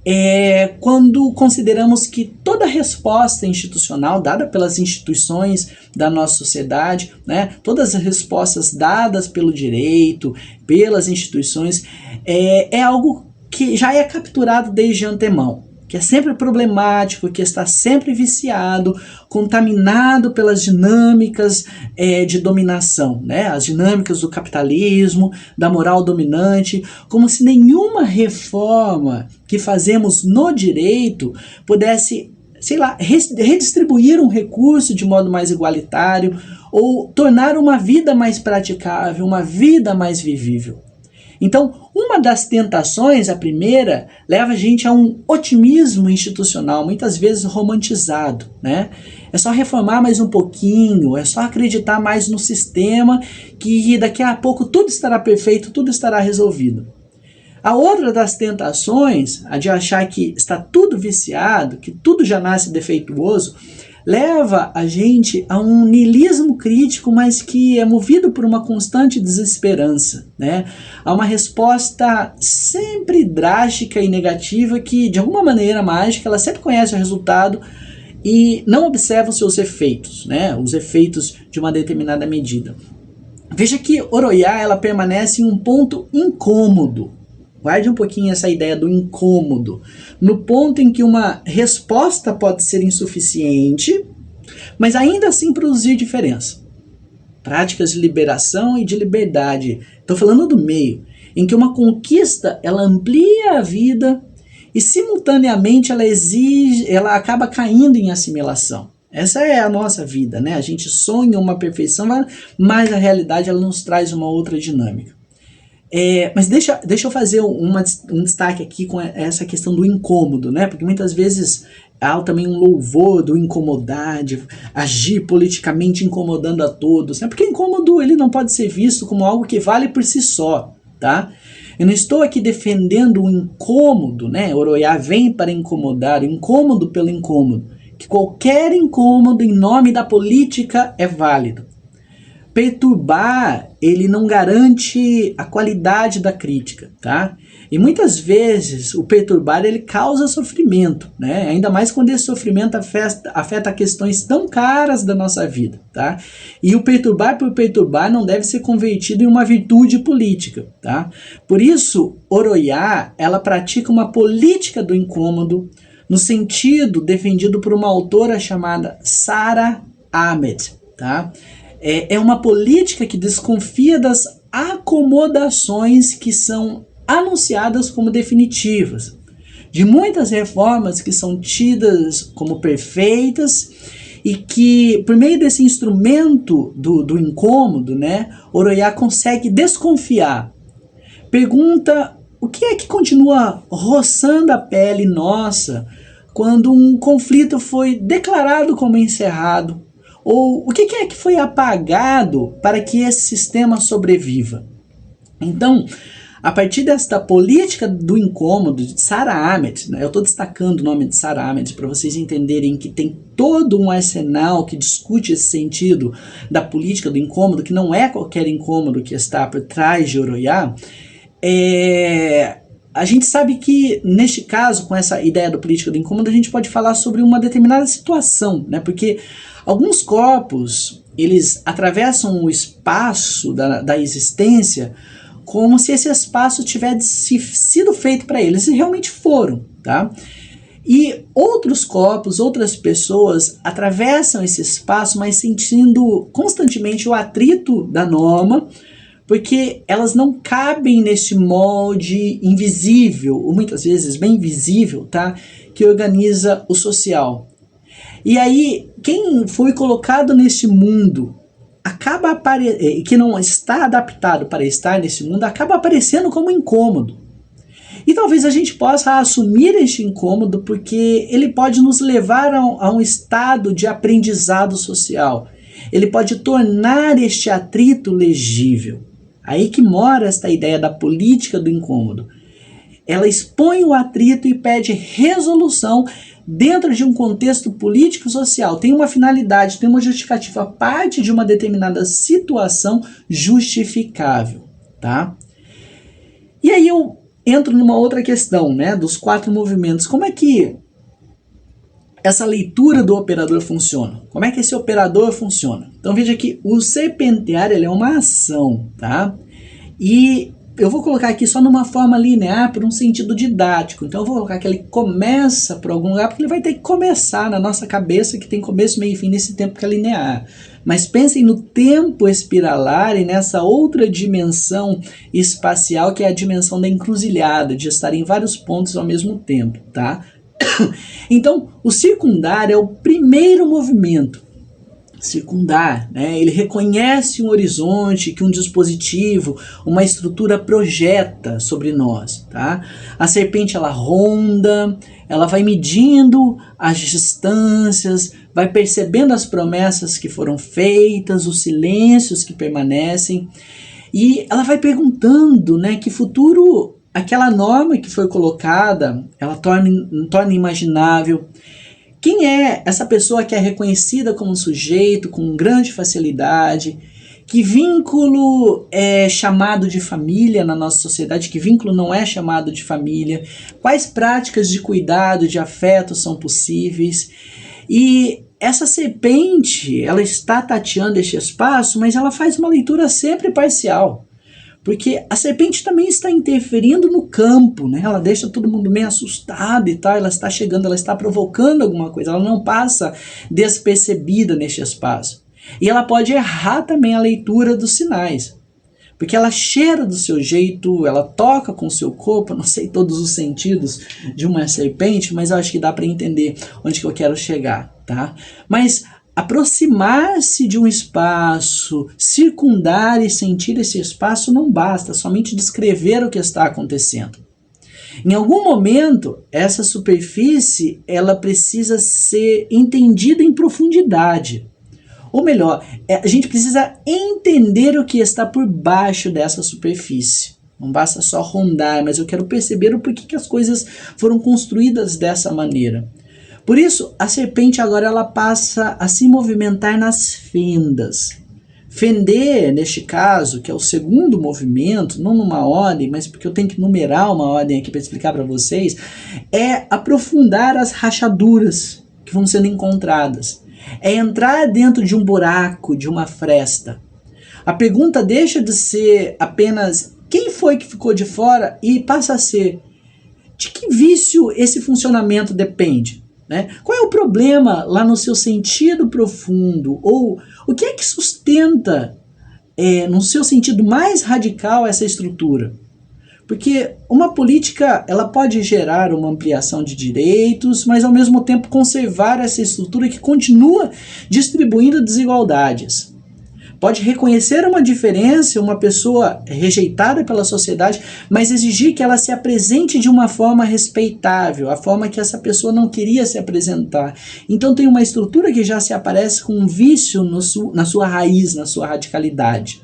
é quando consideramos que toda resposta institucional dada pelas instituições da nossa sociedade, né, todas as respostas dadas pelo direito, pelas instituições, é algo que já é capturado desde antemão, que é sempre problemático, que está sempre viciado, contaminado pelas dinâmicas de dominação, né? As dinâmicas do capitalismo, da moral dominante, como se nenhuma reforma que fazemos no direito pudesse, sei lá, redistribuir um recurso de modo mais igualitário ou tornar uma vida mais praticável, uma vida mais vivível. Então, uma das tentações, a primeira, leva a gente a um otimismo institucional, muitas vezes romantizado, né? É só reformar mais um pouquinho, é só acreditar mais no sistema, que daqui a pouco tudo estará perfeito, tudo estará resolvido. A outra das tentações, a de achar que está tudo viciado, que tudo já nasce defeituoso, leva a gente a um niilismo crítico, mas que é movido por uma constante desesperança, né? A uma resposta sempre drástica e negativa que, de alguma maneira mágica, ela sempre conhece o resultado e não observa os seus efeitos, né? Os efeitos de uma determinada medida. Veja que Oroyá, ela permanece em um ponto incômodo. Guarde um pouquinho essa ideia do incômodo, no ponto em que uma resposta pode ser insuficiente, mas ainda assim produzir diferença. Práticas de liberação e de liberdade. Estou falando do meio, em que uma conquista ela amplia a vida e simultaneamente ela acaba caindo em assimilação. Essa é a nossa vida, né? A gente sonha uma perfeição, mas a realidade ela nos traz uma outra dinâmica. Mas deixa eu fazer um destaque aqui com essa questão do incômodo, né? Porque muitas vezes há também um louvor do incomodar, de agir politicamente incomodando a todos, né? Porque incômodo ele não pode ser visto como algo que vale por si só, tá? Eu não estou aqui defendendo o incômodo, né? Oroyá vem para incomodar, o incômodo pelo incômodo, que qualquer incômodo em nome da política é válido. Perturbar, ele não garante a qualidade da crítica, tá? E muitas vezes o perturbar, ele causa sofrimento, né? Ainda mais quando esse sofrimento afeta questões tão caras da nossa vida, tá? E o perturbar por perturbar não deve ser convertido em uma virtude política, tá? Por isso, Oroyá, ela pratica uma política do incômodo no sentido defendido por uma autora chamada Sara Ahmed, tá? É uma política que desconfia das acomodações que são anunciadas como definitivas, de muitas reformas que são tidas como perfeitas e que, por meio desse instrumento do incômodo, né, Oroyá consegue desconfiar. Pergunta o que é que continua roçando a pele nossa quando um conflito foi declarado como encerrado. Ou o que é que foi apagado para que esse sistema sobreviva? Então, a partir desta política do incômodo de Sara Ahmed, né? Eu estou destacando o nome de Sara Ahmed para vocês entenderem que tem todo um arsenal que discute esse sentido da política do incômodo, que não é qualquer incômodo que está por trás de Oroya. A gente sabe que, neste caso, com essa ideia da política do incômodo, a gente pode falar sobre uma determinada situação, né? Porque alguns corpos, eles atravessam o espaço da existência como se esse espaço tivesse sido feito para eles, e realmente foram, tá? E outros corpos, outras pessoas atravessam esse espaço, mas sentindo constantemente o atrito da norma, porque elas não cabem nesse molde invisível, ou muitas vezes bem visível, tá? Que organiza o social. E aí, quem foi colocado nesse mundo, que não está adaptado para estar nesse mundo, acaba aparecendo como incômodo. E talvez a gente possa assumir este incômodo porque ele pode nos levar a um estado de aprendizado social. Ele pode tornar este atrito legível. Aí que mora esta ideia da política do incômodo. Ela expõe o atrito e pede resolução dentro de um contexto político-social. Tem uma finalidade, tem uma justificativa, parte de uma determinada situação justificável, tá? E aí eu entro numa outra questão, né, dos 4 movimentos. Como é que essa leitura do operador funciona? Como é que esse operador funciona? Então veja que o serpentear, ele é uma ação, tá? E eu vou colocar aqui só numa forma linear por um sentido didático. Então eu vou colocar que ele começa por algum lugar, porque ele vai ter que começar na nossa cabeça, que tem começo, meio e fim nesse tempo que é linear. Mas pensem no tempo espiralar e nessa outra dimensão espacial, que é a dimensão da encruzilhada, de estar em vários pontos ao mesmo tempo, tá? Então, o circundar é o primeiro movimento. Circundar, né? Ele reconhece um horizonte que um dispositivo, uma estrutura projeta sobre nós, tá? A serpente, ela ronda, ela vai medindo as distâncias, vai percebendo as promessas que foram feitas, os silêncios que permanecem, e ela vai perguntando, né, que futuro aquela norma que foi colocada, ela torna imaginável. Quem é essa pessoa que é reconhecida como sujeito com grande facilidade? Que vínculo é chamado de família na nossa sociedade? Que vínculo não é chamado de família? Quais práticas de cuidado, de afeto são possíveis? E essa serpente, ela está tateando este espaço, mas ela faz uma leitura sempre parcial. Porque a serpente também está interferindo no campo, né? Ela deixa todo mundo meio assustado e tal, ela está chegando, ela está provocando alguma coisa, ela não passa despercebida neste espaço. E ela pode errar também a leitura dos sinais, porque ela cheira do seu jeito, ela toca com o seu corpo, não sei todos os sentidos de uma serpente, mas eu acho que dá para entender onde que eu quero chegar, tá? Mas aproximar-se de um espaço, circundar e sentir esse espaço não basta, somente descrever o que está acontecendo. Em algum momento, essa superfície, ela precisa ser entendida em profundidade. Ou melhor, a gente precisa entender o que está por baixo dessa superfície. Não basta só rondar, mas eu quero perceber o porquê que as coisas foram construídas dessa maneira. Por isso, a serpente agora ela passa a se movimentar nas fendas. Fender, neste caso, que é o segundo movimento, não numa ordem, mas porque eu tenho que numerar uma ordem aqui para explicar para vocês, é aprofundar as rachaduras que vão sendo encontradas. É entrar dentro de um buraco, de uma fresta. A pergunta deixa de ser apenas quem foi que ficou de fora e passa a ser de que vício esse funcionamento depende. Né? Qual é o problema lá no seu sentido profundo? Ou o que é que sustenta, no seu sentido mais radical, essa estrutura? Porque uma política ela pode gerar uma ampliação de direitos, mas ao mesmo tempo conservar essa estrutura que continua distribuindo desigualdades. Pode reconhecer uma diferença, uma pessoa rejeitada pela sociedade, mas exigir que ela se apresente de uma forma respeitável, a forma que essa pessoa não queria se apresentar. Então tem uma estrutura que já se aparece com um vício na sua raiz, na sua radicalidade.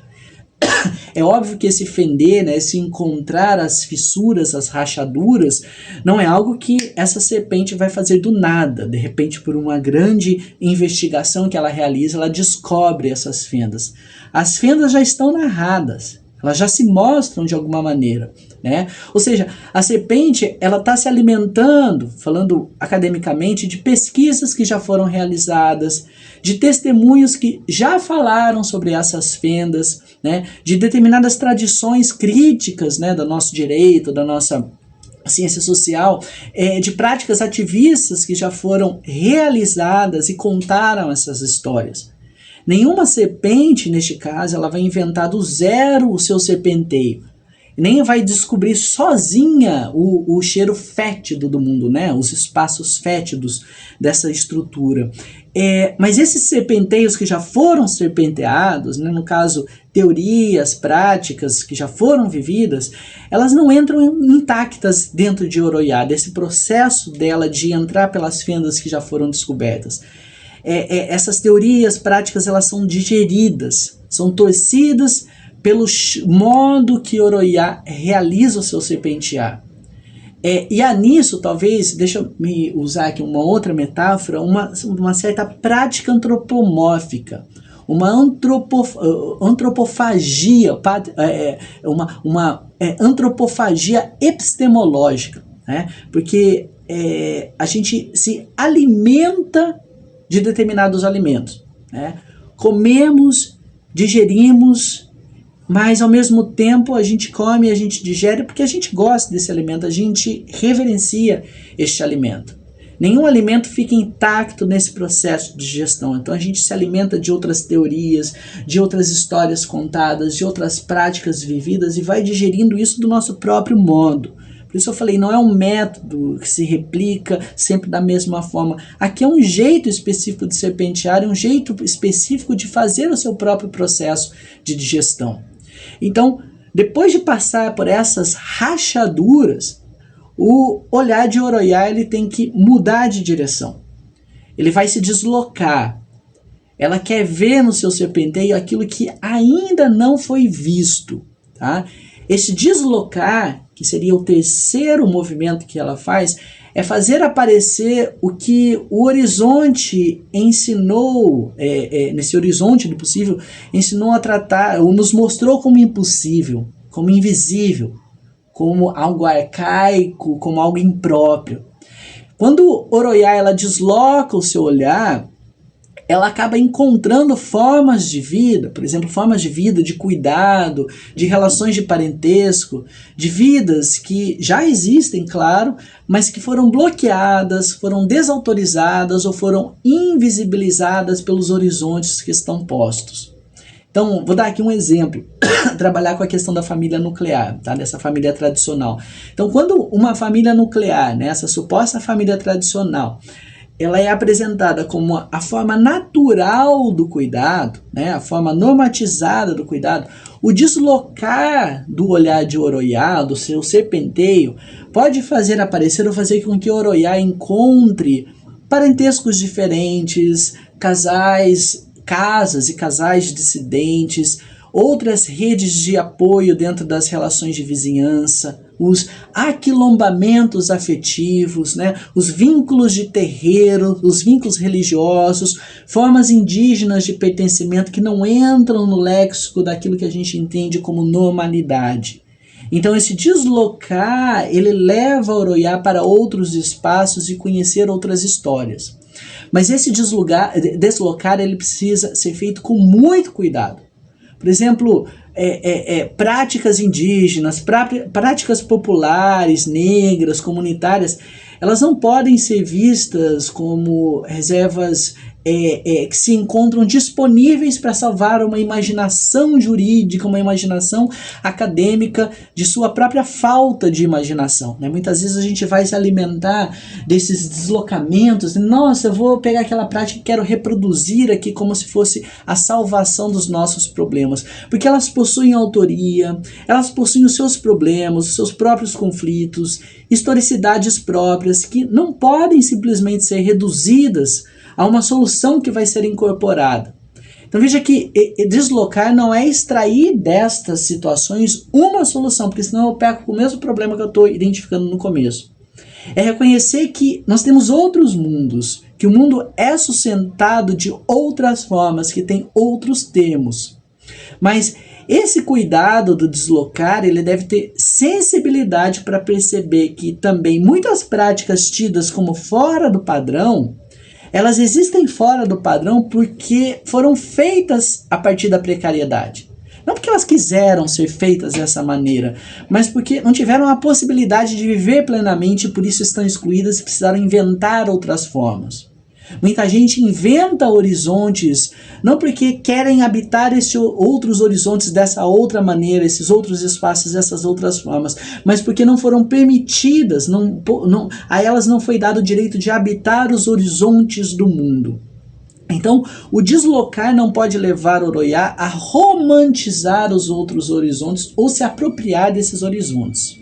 É óbvio que esse fender, né, esse encontrar as fissuras, as rachaduras, não é algo que essa serpente vai fazer do nada. De repente, por uma grande investigação que ela realiza, ela descobre essas fendas. As fendas já estão narradas, elas já se mostram de alguma maneira, né? Ou seja, a serpente, ela está se alimentando, falando academicamente, de pesquisas que já foram realizadas, de testemunhos que já falaram sobre essas fendas, né? De determinadas tradições críticas, né, do nosso direito, da nossa ciência social, de práticas ativistas que já foram realizadas e contaram essas histórias. Nenhuma serpente, neste caso, ela vai inventar do zero o seu serpenteio. Nem vai descobrir sozinha o cheiro fétido do mundo, né? Os espaços fétidos dessa estrutura. Mas esses serpenteios que já foram serpenteados, né? No caso, teorias, práticas que já foram vividas, elas não entram intactas dentro de Oroiá, desse processo dela de entrar pelas fendas que já foram descobertas. Essas teorias, práticas, elas são digeridas, são torcidas pelo modo que Oroiá realiza o seu serpentear. E há nisso, talvez, deixa eu me usar aqui uma outra metáfora, uma certa prática antropomórfica, uma antropofagia, uma antropofagia epistemológica, né? Porque a gente se alimenta de determinados alimentos, né? Comemos, digerimos, mas ao mesmo tempo a gente come, a gente digere porque a gente gosta desse alimento, a gente reverencia este alimento. Nenhum alimento fica intacto nesse processo de digestão, então a gente se alimenta de outras teorias, de outras histórias contadas, de outras práticas vividas e vai digerindo isso do nosso próprio modo. Por isso eu falei, não é um método que se replica sempre da mesma forma. Aqui é um jeito específico de serpentear, é um jeito específico de fazer o seu próprio processo de digestão. Então, depois de passar por essas rachaduras, o olhar de Oroiá ele tem que mudar de direção. Ele vai se deslocar. Ela quer ver no seu serpenteio aquilo que ainda não foi visto, tá? Esse deslocar, que seria o terceiro movimento que ela faz, é fazer aparecer o que o horizonte ensinou, nesse horizonte do possível, ensinou a tratar, ou nos mostrou como impossível, como invisível, como algo arcaico, como algo impróprio. Quando Oroiá ela desloca o seu olhar, ela acaba encontrando formas de vida, por exemplo, formas de vida, de cuidado, de relações de parentesco, de vidas que já existem, claro, mas que foram bloqueadas, foram desautorizadas ou foram invisibilizadas pelos horizontes que estão postos. Então, vou dar aqui um exemplo, trabalhar com a questão da família nuclear, tá? Dessa família tradicional. Então, quando uma família nuclear, né, essa suposta família tradicional, ela é apresentada como a forma natural do cuidado, né, a forma normatizada do cuidado, o deslocar do olhar de Oroiá, do seu serpenteio, pode fazer aparecer ou fazer com que Oroiá encontre parentescos diferentes, casas e casais dissidentes, outras redes de apoio dentro das relações de vizinhança, os aquilombamentos afetivos, né? Os vínculos de terreiro, os vínculos religiosos, formas indígenas de pertencimento que não entram no léxico daquilo que a gente entende como normalidade. Então esse deslocar, ele leva Oroiá para outros espaços e conhecer outras histórias. Mas esse deslocar ele precisa ser feito com muito cuidado. Por exemplo, práticas indígenas, práticas populares, negras, comunitárias, elas não podem ser vistas como reservas que se encontram disponíveis para salvar uma imaginação jurídica, uma imaginação acadêmica de sua própria falta de imaginação, né? Muitas vezes a gente vai se alimentar desses deslocamentos, nossa, eu vou pegar aquela prática e quero reproduzir aqui como se fosse a salvação dos nossos problemas, porque elas possuem autoria, elas possuem os seus problemas, os seus próprios conflitos, historicidades próprias que não podem simplesmente ser reduzidas a uma solução que vai ser incorporada. Então veja que deslocar não é extrair destas situações uma solução, porque senão eu perco o mesmo problema que eu estou identificando no começo. É reconhecer que nós temos outros mundos, que o mundo é sustentado de outras formas, que tem outros termos. Mas esse cuidado do deslocar, ele deve ter sensibilidade para perceber que também muitas práticas tidas como fora do padrão, elas existem fora do padrão porque foram feitas a partir da precariedade. Não porque elas quiseram ser feitas dessa maneira, mas porque não tiveram a possibilidade de viver plenamente e por isso estão excluídas e precisaram inventar outras formas. Muita gente inventa horizontes, não porque querem habitar esses outros horizontes dessa outra maneira, esses outros espaços dessas outras formas, mas porque não foram permitidas, a elas não foi dado o direito de habitar os horizontes do mundo. Então, o deslocar não pode levar o Oroiá a romantizar os outros horizontes ou se apropriar desses horizontes.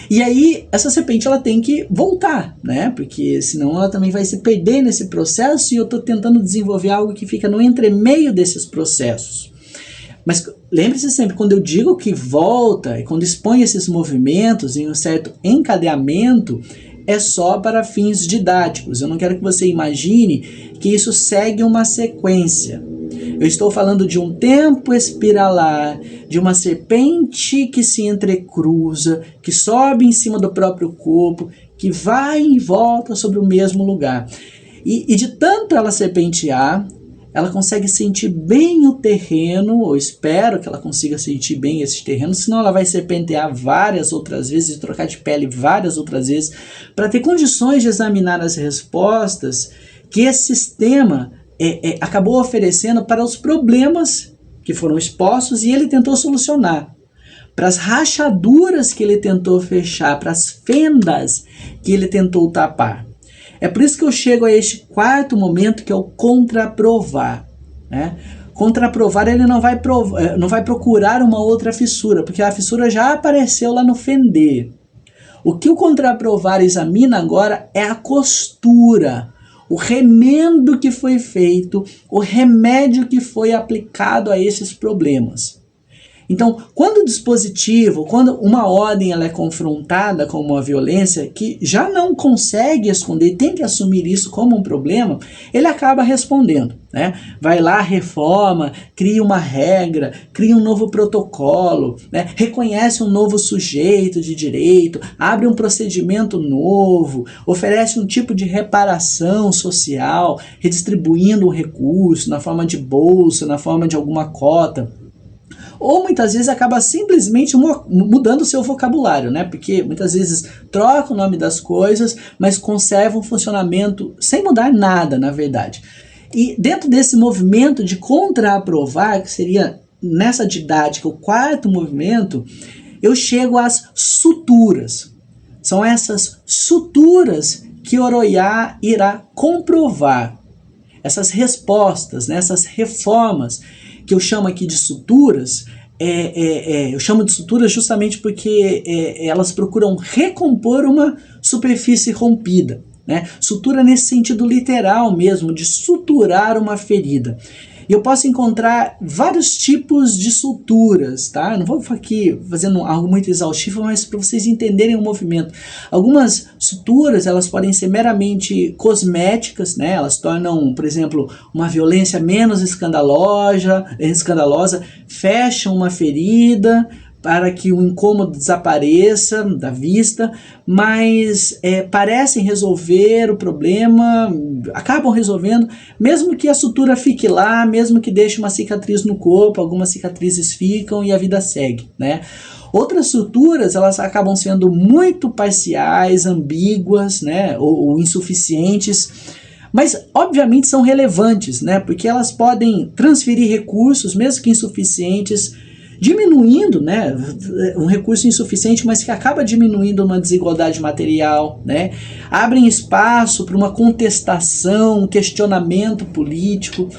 E aí, essa serpente ela tem que voltar, né? Porque senão ela também vai se perder nesse processo e eu estou tentando desenvolver algo que fica no entremeio desses processos. Mas lembre-se sempre, quando eu digo que volta e quando expõe esses movimentos em um certo encadeamento, é só para fins didáticos. Eu não quero que você imagine que isso segue uma sequência. Eu estou falando de um tempo espiralar, de uma serpente que se entrecruza, que sobe em cima do próprio corpo, que vai e volta sobre o mesmo lugar. E de tanto ela serpentear, ela consegue sentir bem o terreno, ou espero que ela consiga sentir bem esse terreno, senão ela vai serpentear várias outras vezes, trocar de pele várias outras vezes, para ter condições de examinar as respostas que esse sistema acabou oferecendo para os problemas que foram expostos e ele tentou solucionar, para as rachaduras que ele tentou fechar, para as fendas que ele tentou tapar. É por isso que eu chego a este quarto momento, que é o contraprovar, né? Contraprovar, ele não vai procurar uma outra fissura, porque a fissura já apareceu lá no fender. O que o contraprovar examina agora é a costura, o remendo que foi feito, o remédio que foi aplicado a esses problemas. Então, quando o dispositivo, quando uma ordem ela é confrontada com uma violência que já não consegue esconder, tem que assumir isso como um problema, ele acaba respondendo, né? Vai lá, reforma, cria uma regra, cria um novo protocolo, né? Reconhece um novo sujeito de direito, abre um procedimento novo, oferece um tipo de reparação social, redistribuindo o recurso na forma de bolsa, na forma de alguma cota. Ou muitas vezes acaba simplesmente mudando o seu vocabulário, né? Porque muitas vezes troca o nome das coisas, mas conserva um funcionamento sem mudar nada, na verdade. E dentro desse movimento de contraprovar, que seria nessa didática o quarto movimento, eu chego às suturas. São essas suturas que Oroiá irá comprovar. Essas respostas, né? Essas reformas que eu chamo aqui de suturas, eu chamo de suturas justamente porque elas procuram recompor uma superfície rompida, né? Sutura nesse sentido literal mesmo, de suturar uma ferida. E eu posso encontrar vários tipos de suturas, tá? Eu não vou aqui fazendo algo muito exaustivo, mas para vocês entenderem o movimento. Algumas suturas, elas podem ser meramente cosméticas, né? Elas tornam, por exemplo, uma violência menos escandalosa, fecham uma ferida para que o incômodo desapareça da vista, mas parecem resolver o problema, acabam resolvendo, mesmo que a sutura fique lá, mesmo que deixe uma cicatriz no corpo, algumas cicatrizes ficam e a vida segue, né? Outras suturas, elas acabam sendo muito parciais, ambíguas, né? ou insuficientes, mas obviamente são relevantes, né? Porque elas podem transferir recursos, mesmo que insuficientes, diminuindo, né, um recurso insuficiente, mas que acaba diminuindo uma desigualdade material, né, abrem espaço para uma contestação, um questionamento político,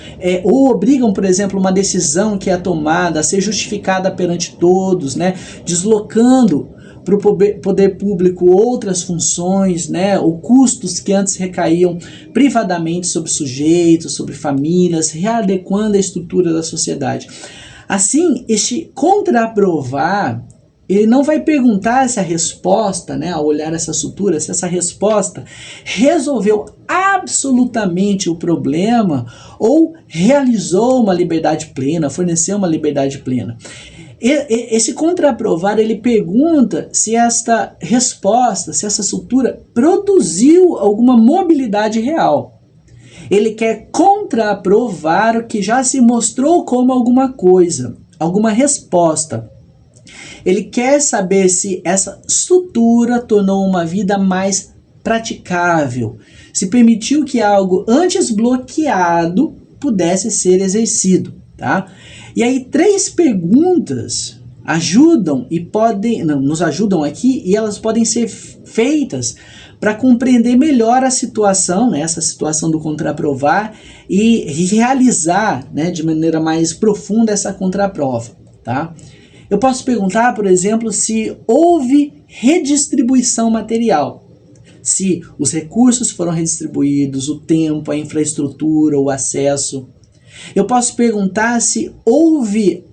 ou obrigam, por exemplo, uma decisão que é tomada a ser justificada perante todos, né, deslocando para o poder público outras funções, né, ou custos que antes recaíam privadamente sobre sujeitos, sobre famílias, readequando a estrutura da sociedade. Assim, este contraprovar, ele não vai perguntar se a resposta, né, ao olhar essa estrutura, se essa resposta resolveu absolutamente o problema ou realizou uma liberdade plena, forneceu uma liberdade plena. Esse contraprovar, ele pergunta se esta resposta, se essa estrutura produziu alguma mobilidade real. Ele quer contraprovar o que já se mostrou como alguma coisa, alguma resposta. Ele quer saber se essa estrutura tornou uma vida mais praticável, se permitiu que algo antes bloqueado pudesse ser exercido, tá? E aí 3 perguntas ajudam e nos ajudam aqui, e elas podem ser feitas para compreender melhor a situação, né, essa situação do contraprovar, e realizar, né, de maneira mais profunda essa contraprova, tá? Eu posso perguntar, por exemplo, se houve redistribuição material, se os recursos foram redistribuídos, o tempo, a infraestrutura, o acesso. Eu posso perguntar se houve,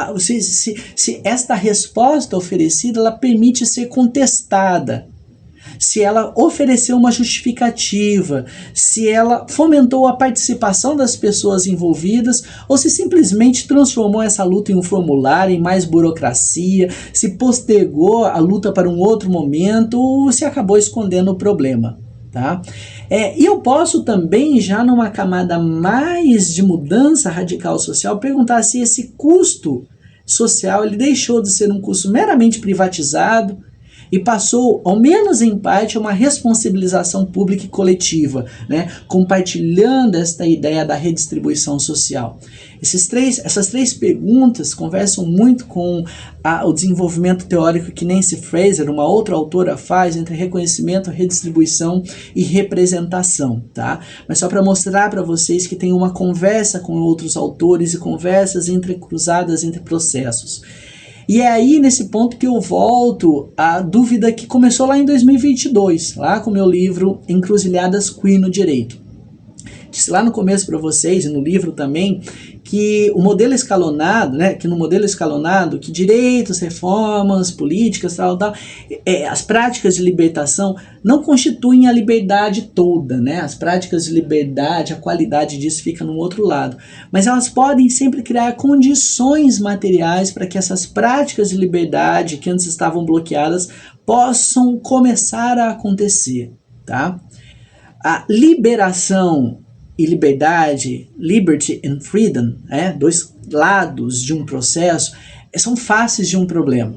se esta resposta oferecida ela permite ser contestada, se ela ofereceu uma justificativa, se ela fomentou a participação das pessoas envolvidas ou se simplesmente transformou essa luta em um formulário, em mais burocracia, se postergou a luta para um outro momento ou se acabou escondendo o problema. Tá? E eu posso também, já numa camada mais de mudança radical social, perguntar se esse custo social ele deixou de ser um custo meramente privatizado e passou, ao menos em parte, a uma responsabilização pública e coletiva, né? Compartilhando esta ideia da redistribuição social. Essas três perguntas conversam muito com o desenvolvimento teórico que Nancy Fraser, uma outra autora, faz entre reconhecimento, redistribuição e representação, tá? Mas só para mostrar para vocês que tem uma conversa com outros autores e conversas entrecruzadas entre processos. E é aí, nesse ponto, que eu volto à dúvida que começou lá em 2022, lá com o meu livro Encruzilhadas Queer no Direito. Disse lá no começo para vocês, e no livro também, que o modelo escalonado, né, que no modelo escalonado, que direitos, reformas, políticas, tal, as práticas de libertação não constituem a liberdade toda, né? As práticas de liberdade, a qualidade disso fica no outro lado. Mas elas podem sempre criar condições materiais para que essas práticas de liberdade, que antes estavam bloqueadas, possam começar a acontecer, tá? A liberação e liberdade, liberty and freedom, dois lados de um processo, são faces de um problema.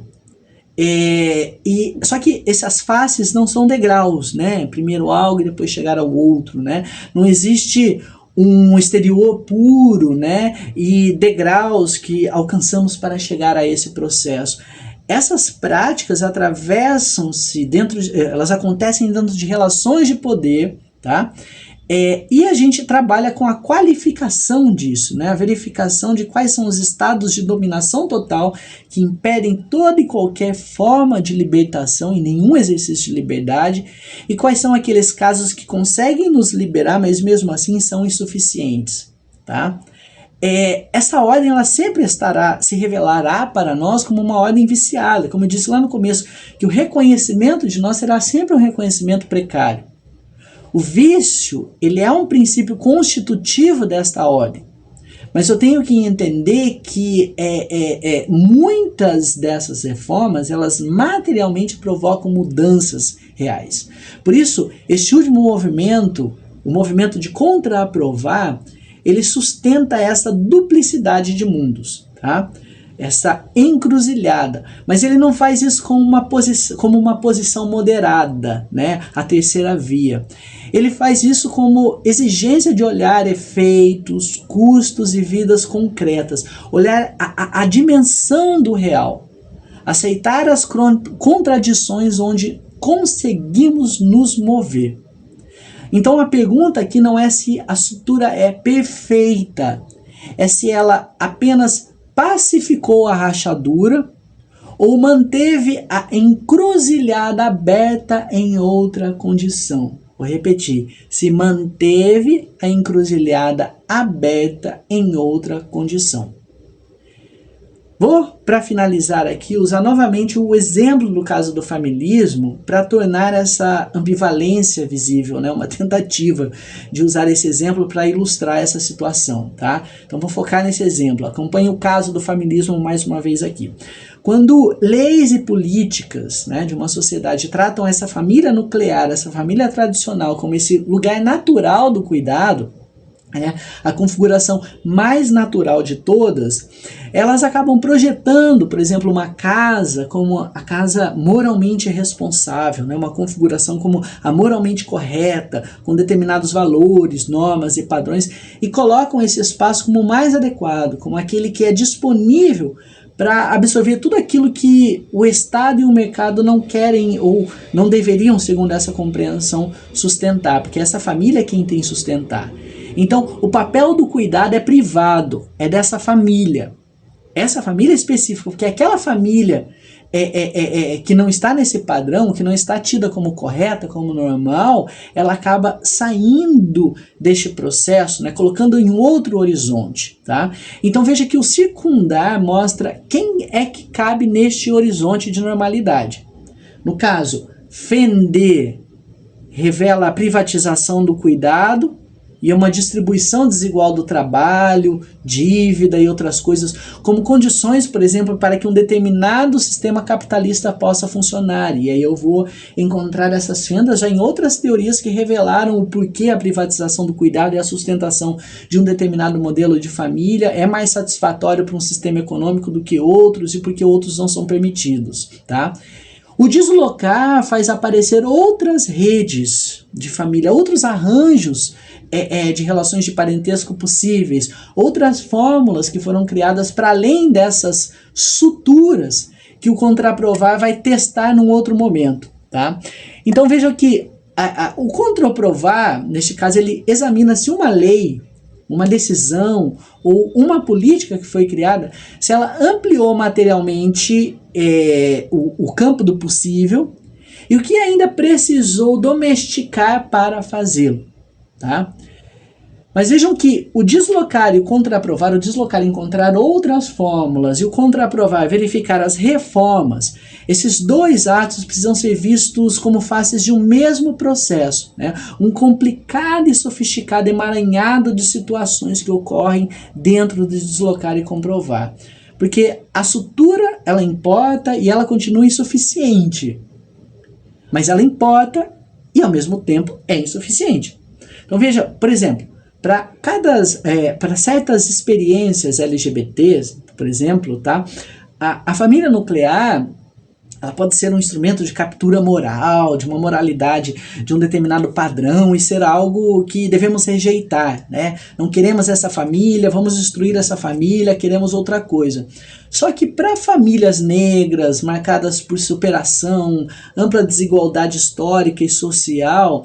Só que essas faces não são degraus, né? Primeiro algo e depois chegar ao outro, né? Não existe um exterior puro, né? E degraus que alcançamos para chegar a esse processo. Essas práticas atravessam-se elas acontecem dentro de relações de poder, tá? E a gente trabalha com a qualificação disso, né? A verificação de quais são os estados de dominação total que impedem toda e qualquer forma de libertação e nenhum exercício de liberdade, e quais são aqueles casos que conseguem nos liberar, mas mesmo assim são insuficientes, tá? Essa ordem ela sempre se revelará para nós como uma ordem viciada, como eu disse lá no começo, que o reconhecimento de nós será sempre um reconhecimento precário. O vício, ele é um princípio constitutivo desta ordem, mas eu tenho que entender que muitas dessas reformas, elas materialmente provocam mudanças reais. Por isso, este último movimento, o movimento de contraprovar, ele sustenta essa duplicidade de mundos, tá? Essa encruzilhada, mas ele não faz isso como uma posição moderada, né? A terceira via. Ele faz isso como exigência de olhar efeitos, custos e vidas concretas, olhar a dimensão do real, aceitar as contradições onde conseguimos nos mover. Então a pergunta aqui não é se a estrutura é perfeita, é se ela apenas pacificou a rachadura ou manteve a encruzilhada aberta em outra condição. Vou repetir, se manteve a encruzilhada aberta em outra condição. Vou, para finalizar aqui, usar novamente o exemplo do caso do familismo para tornar essa ambivalência visível, né? Uma tentativa de usar esse exemplo para ilustrar essa situação, tá? Então vou focar nesse exemplo. Acompanhe o caso do familismo mais uma vez aqui. Quando leis e políticas, né, de uma sociedade tratam essa família nuclear, essa família tradicional como esse lugar natural do cuidado, a configuração mais natural de todas, elas acabam projetando, por exemplo, uma casa como a casa moralmente responsável, né? Uma configuração como a moralmente correta, com determinados valores, normas e padrões, e colocam esse espaço como o mais adequado, como aquele que é disponível para absorver tudo aquilo que o Estado e o mercado não querem ou não deveriam, segundo essa compreensão, sustentar, porque essa família é quem tem que sustentar. Então, o papel do cuidado é privado, é dessa família. Essa família específica, porque aquela família que não está nesse padrão, que não está tida como correta, como normal, ela acaba saindo deste processo, né, colocando em outro horizonte. Tá? Então veja que o circundar mostra quem é que cabe neste horizonte de normalidade. No caso, fender revela a privatização do cuidado, e uma distribuição desigual do trabalho, dívida e outras coisas, como condições, por exemplo, para que um determinado sistema capitalista possa funcionar. E aí eu vou encontrar essas fendas já em outras teorias que revelaram o porquê a privatização do cuidado e a sustentação de um determinado modelo de família é mais satisfatório para um sistema econômico do que outros e porque outros não são permitidos, tá? O deslocar faz aparecer outras redes de família, outros arranjos de relações de parentesco possíveis, outras fórmulas que foram criadas para além dessas suturas que o contraprovar vai testar num outro momento. Tá? Então vejam que o contraprovar, neste caso, ele examina se uma lei, uma decisão ou uma política que foi criada, se ela ampliou materialmente o campo do possível e o que ainda precisou domesticar para fazê-lo. Tá? Mas vejam que o deslocar e o contraprovar, o deslocar e encontrar outras fórmulas e o contraprovar, verificar as reformas, esses dois atos precisam ser vistos como faces de um mesmo processo, né? Um complicado e sofisticado emaranhado de situações que ocorrem dentro de deslocar e comprovar. Porque a sutura, ela importa e ela continua insuficiente. Mas ela importa e ao mesmo tempo é insuficiente. Então veja, por exemplo, para certas experiências LGBTs, por exemplo, tá, a família nuclear ela pode ser um instrumento de captura moral, de uma moralidade, de um determinado padrão e ser algo que devemos rejeitar, né? Não queremos essa família, vamos destruir essa família, queremos outra coisa. Só que para famílias negras, marcadas por superação, ampla desigualdade histórica e social,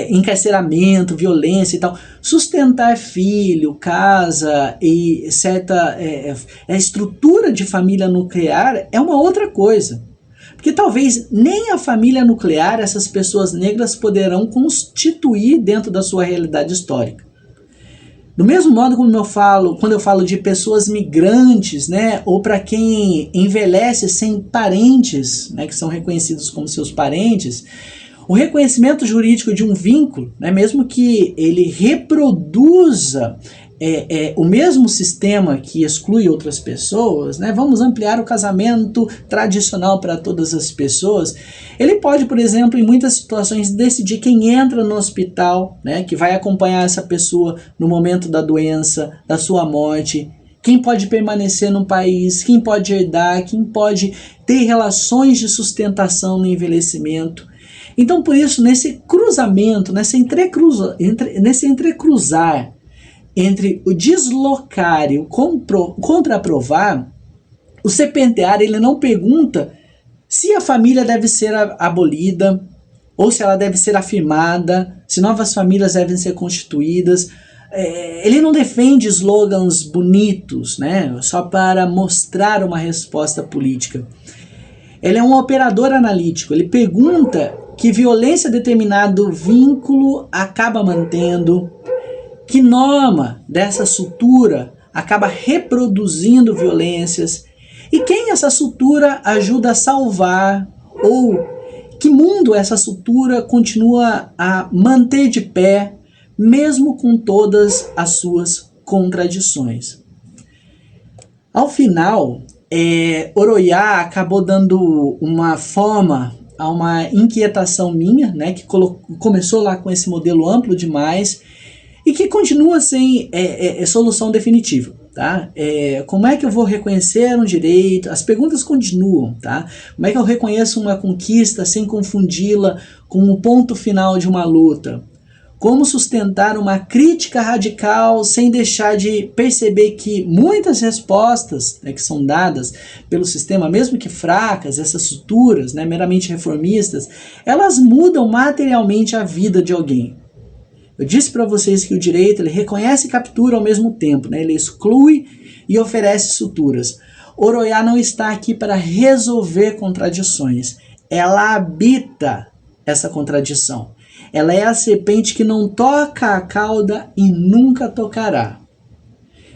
encarceramento, violência e tal, sustentar filho, casa e certa estrutura de família nuclear é uma outra coisa. Porque talvez nem a família nuclear essas pessoas negras poderão constituir dentro da sua realidade histórica. Do mesmo modo como quando eu falo de pessoas migrantes, né, ou para quem envelhece sem parentes, né, que são reconhecidos como seus parentes, o reconhecimento jurídico de um vínculo, né, mesmo que ele reproduza o mesmo sistema que exclui outras pessoas, né, vamos ampliar o casamento tradicional para todas as pessoas, ele pode, por exemplo, em muitas situações, decidir quem entra no hospital, né, que vai acompanhar essa pessoa no momento da doença, da sua morte, quem pode permanecer no país, quem pode herdar, quem pode ter relações de sustentação no envelhecimento. Então, por isso, nesse cruzamento, nesse entrecruzar entre o deslocar e o contraprovar, o serpentear ele não pergunta se a família deve ser abolida ou se ela deve ser afirmada, se novas famílias devem ser constituídas. Ele não defende slogans bonitos, né, só para mostrar uma resposta política. Ele é um operador analítico. Ele pergunta que violência determinado vínculo acaba mantendo, que norma dessa sutura acaba reproduzindo violências e quem essa sutura ajuda a salvar ou que mundo essa sutura continua a manter de pé mesmo com todas as suas contradições. Ao final, Oroyá acabou dando uma forma a uma inquietação minha, né, que começou lá com esse modelo amplo demais e que continua sem solução definitiva. Tá? Como é que eu vou reconhecer um direito? As perguntas continuam. Tá? Como é que eu reconheço uma conquista sem confundi-la com o ponto final de uma luta? Como sustentar uma crítica radical sem deixar de perceber que muitas respostas, né, que são dadas pelo sistema, mesmo que fracas, essas suturas, né, meramente reformistas, elas mudam materialmente a vida de alguém. Eu disse para vocês que o direito ele reconhece e captura ao mesmo tempo, né, ele exclui e oferece suturas. Oroyá não está aqui para resolver contradições, ela habita essa contradição. Ela é a serpente que não toca a cauda e nunca tocará.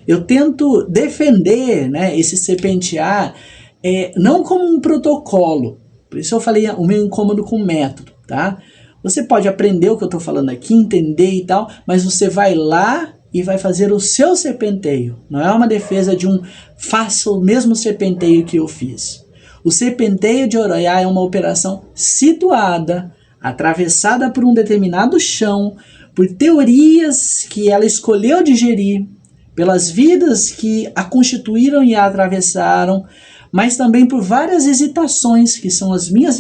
Eu tento defender, né, esse serpentear não como um protocolo. Por isso eu falei o meu incômodo com o método. Tá? Você pode aprender o que eu estou falando aqui, entender e tal, mas você vai lá e vai fazer o seu serpenteio. Não é uma defesa de faça o mesmo serpenteio que eu fiz. O serpenteio de Oroyá é uma operação situada, atravessada por um determinado chão, por teorias que ela escolheu digerir, pelas vidas que a constituíram e a atravessaram, mas também por várias hesitações, que são as minhas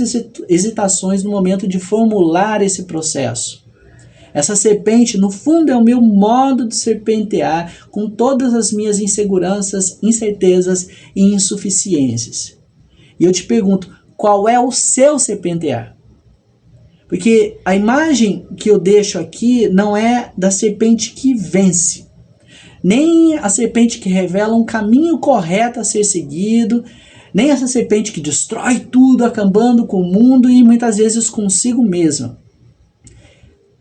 hesitações no momento de formular esse processo. Essa serpente, no fundo, é o meu modo de serpentear com todas as minhas inseguranças, incertezas e insuficiências. E eu te pergunto, qual é o seu serpentear? Porque a imagem que eu deixo aqui não é da serpente que vence, nem a serpente que revela um caminho correto a ser seguido, nem essa serpente que destrói tudo, acabando com o mundo e muitas vezes consigo mesma.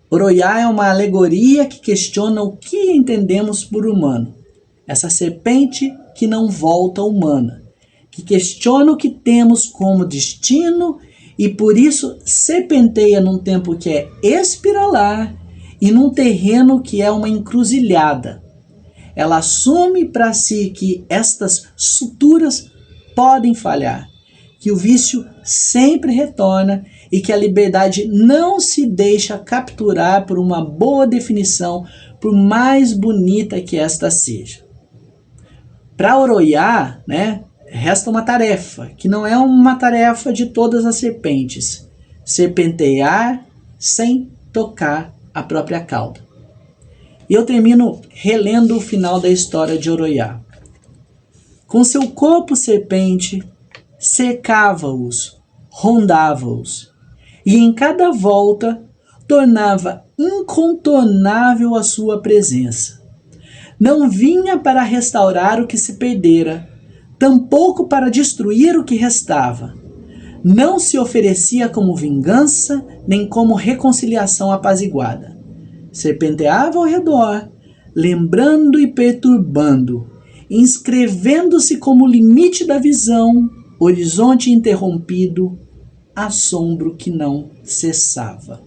Oroyá é uma alegoria que questiona o que entendemos por humano. Essa serpente que não volta humana, que questiona o que temos como destino e por isso serpenteia num tempo que é espiralar e num terreno que é uma encruzilhada. Ela assume para si que estas suturas podem falhar, que o vício sempre retorna e que a liberdade não se deixa capturar por uma boa definição, por mais bonita que esta seja. Para Oroyá, né, resta uma tarefa, que não é uma tarefa de todas as serpentes: serpentear sem tocar a própria cauda. E eu termino relendo o final da história de Oroyá. Com seu corpo serpente, cercava-os, rondava-os, e em cada volta tornava incontornável a sua presença. Não vinha para restaurar o que se perdera, tampouco para destruir o que restava. Não se oferecia como vingança, nem como reconciliação apaziguada. Serpenteava ao redor, lembrando e perturbando, inscrevendo-se como limite da visão, horizonte interrompido, assombro que não cessava.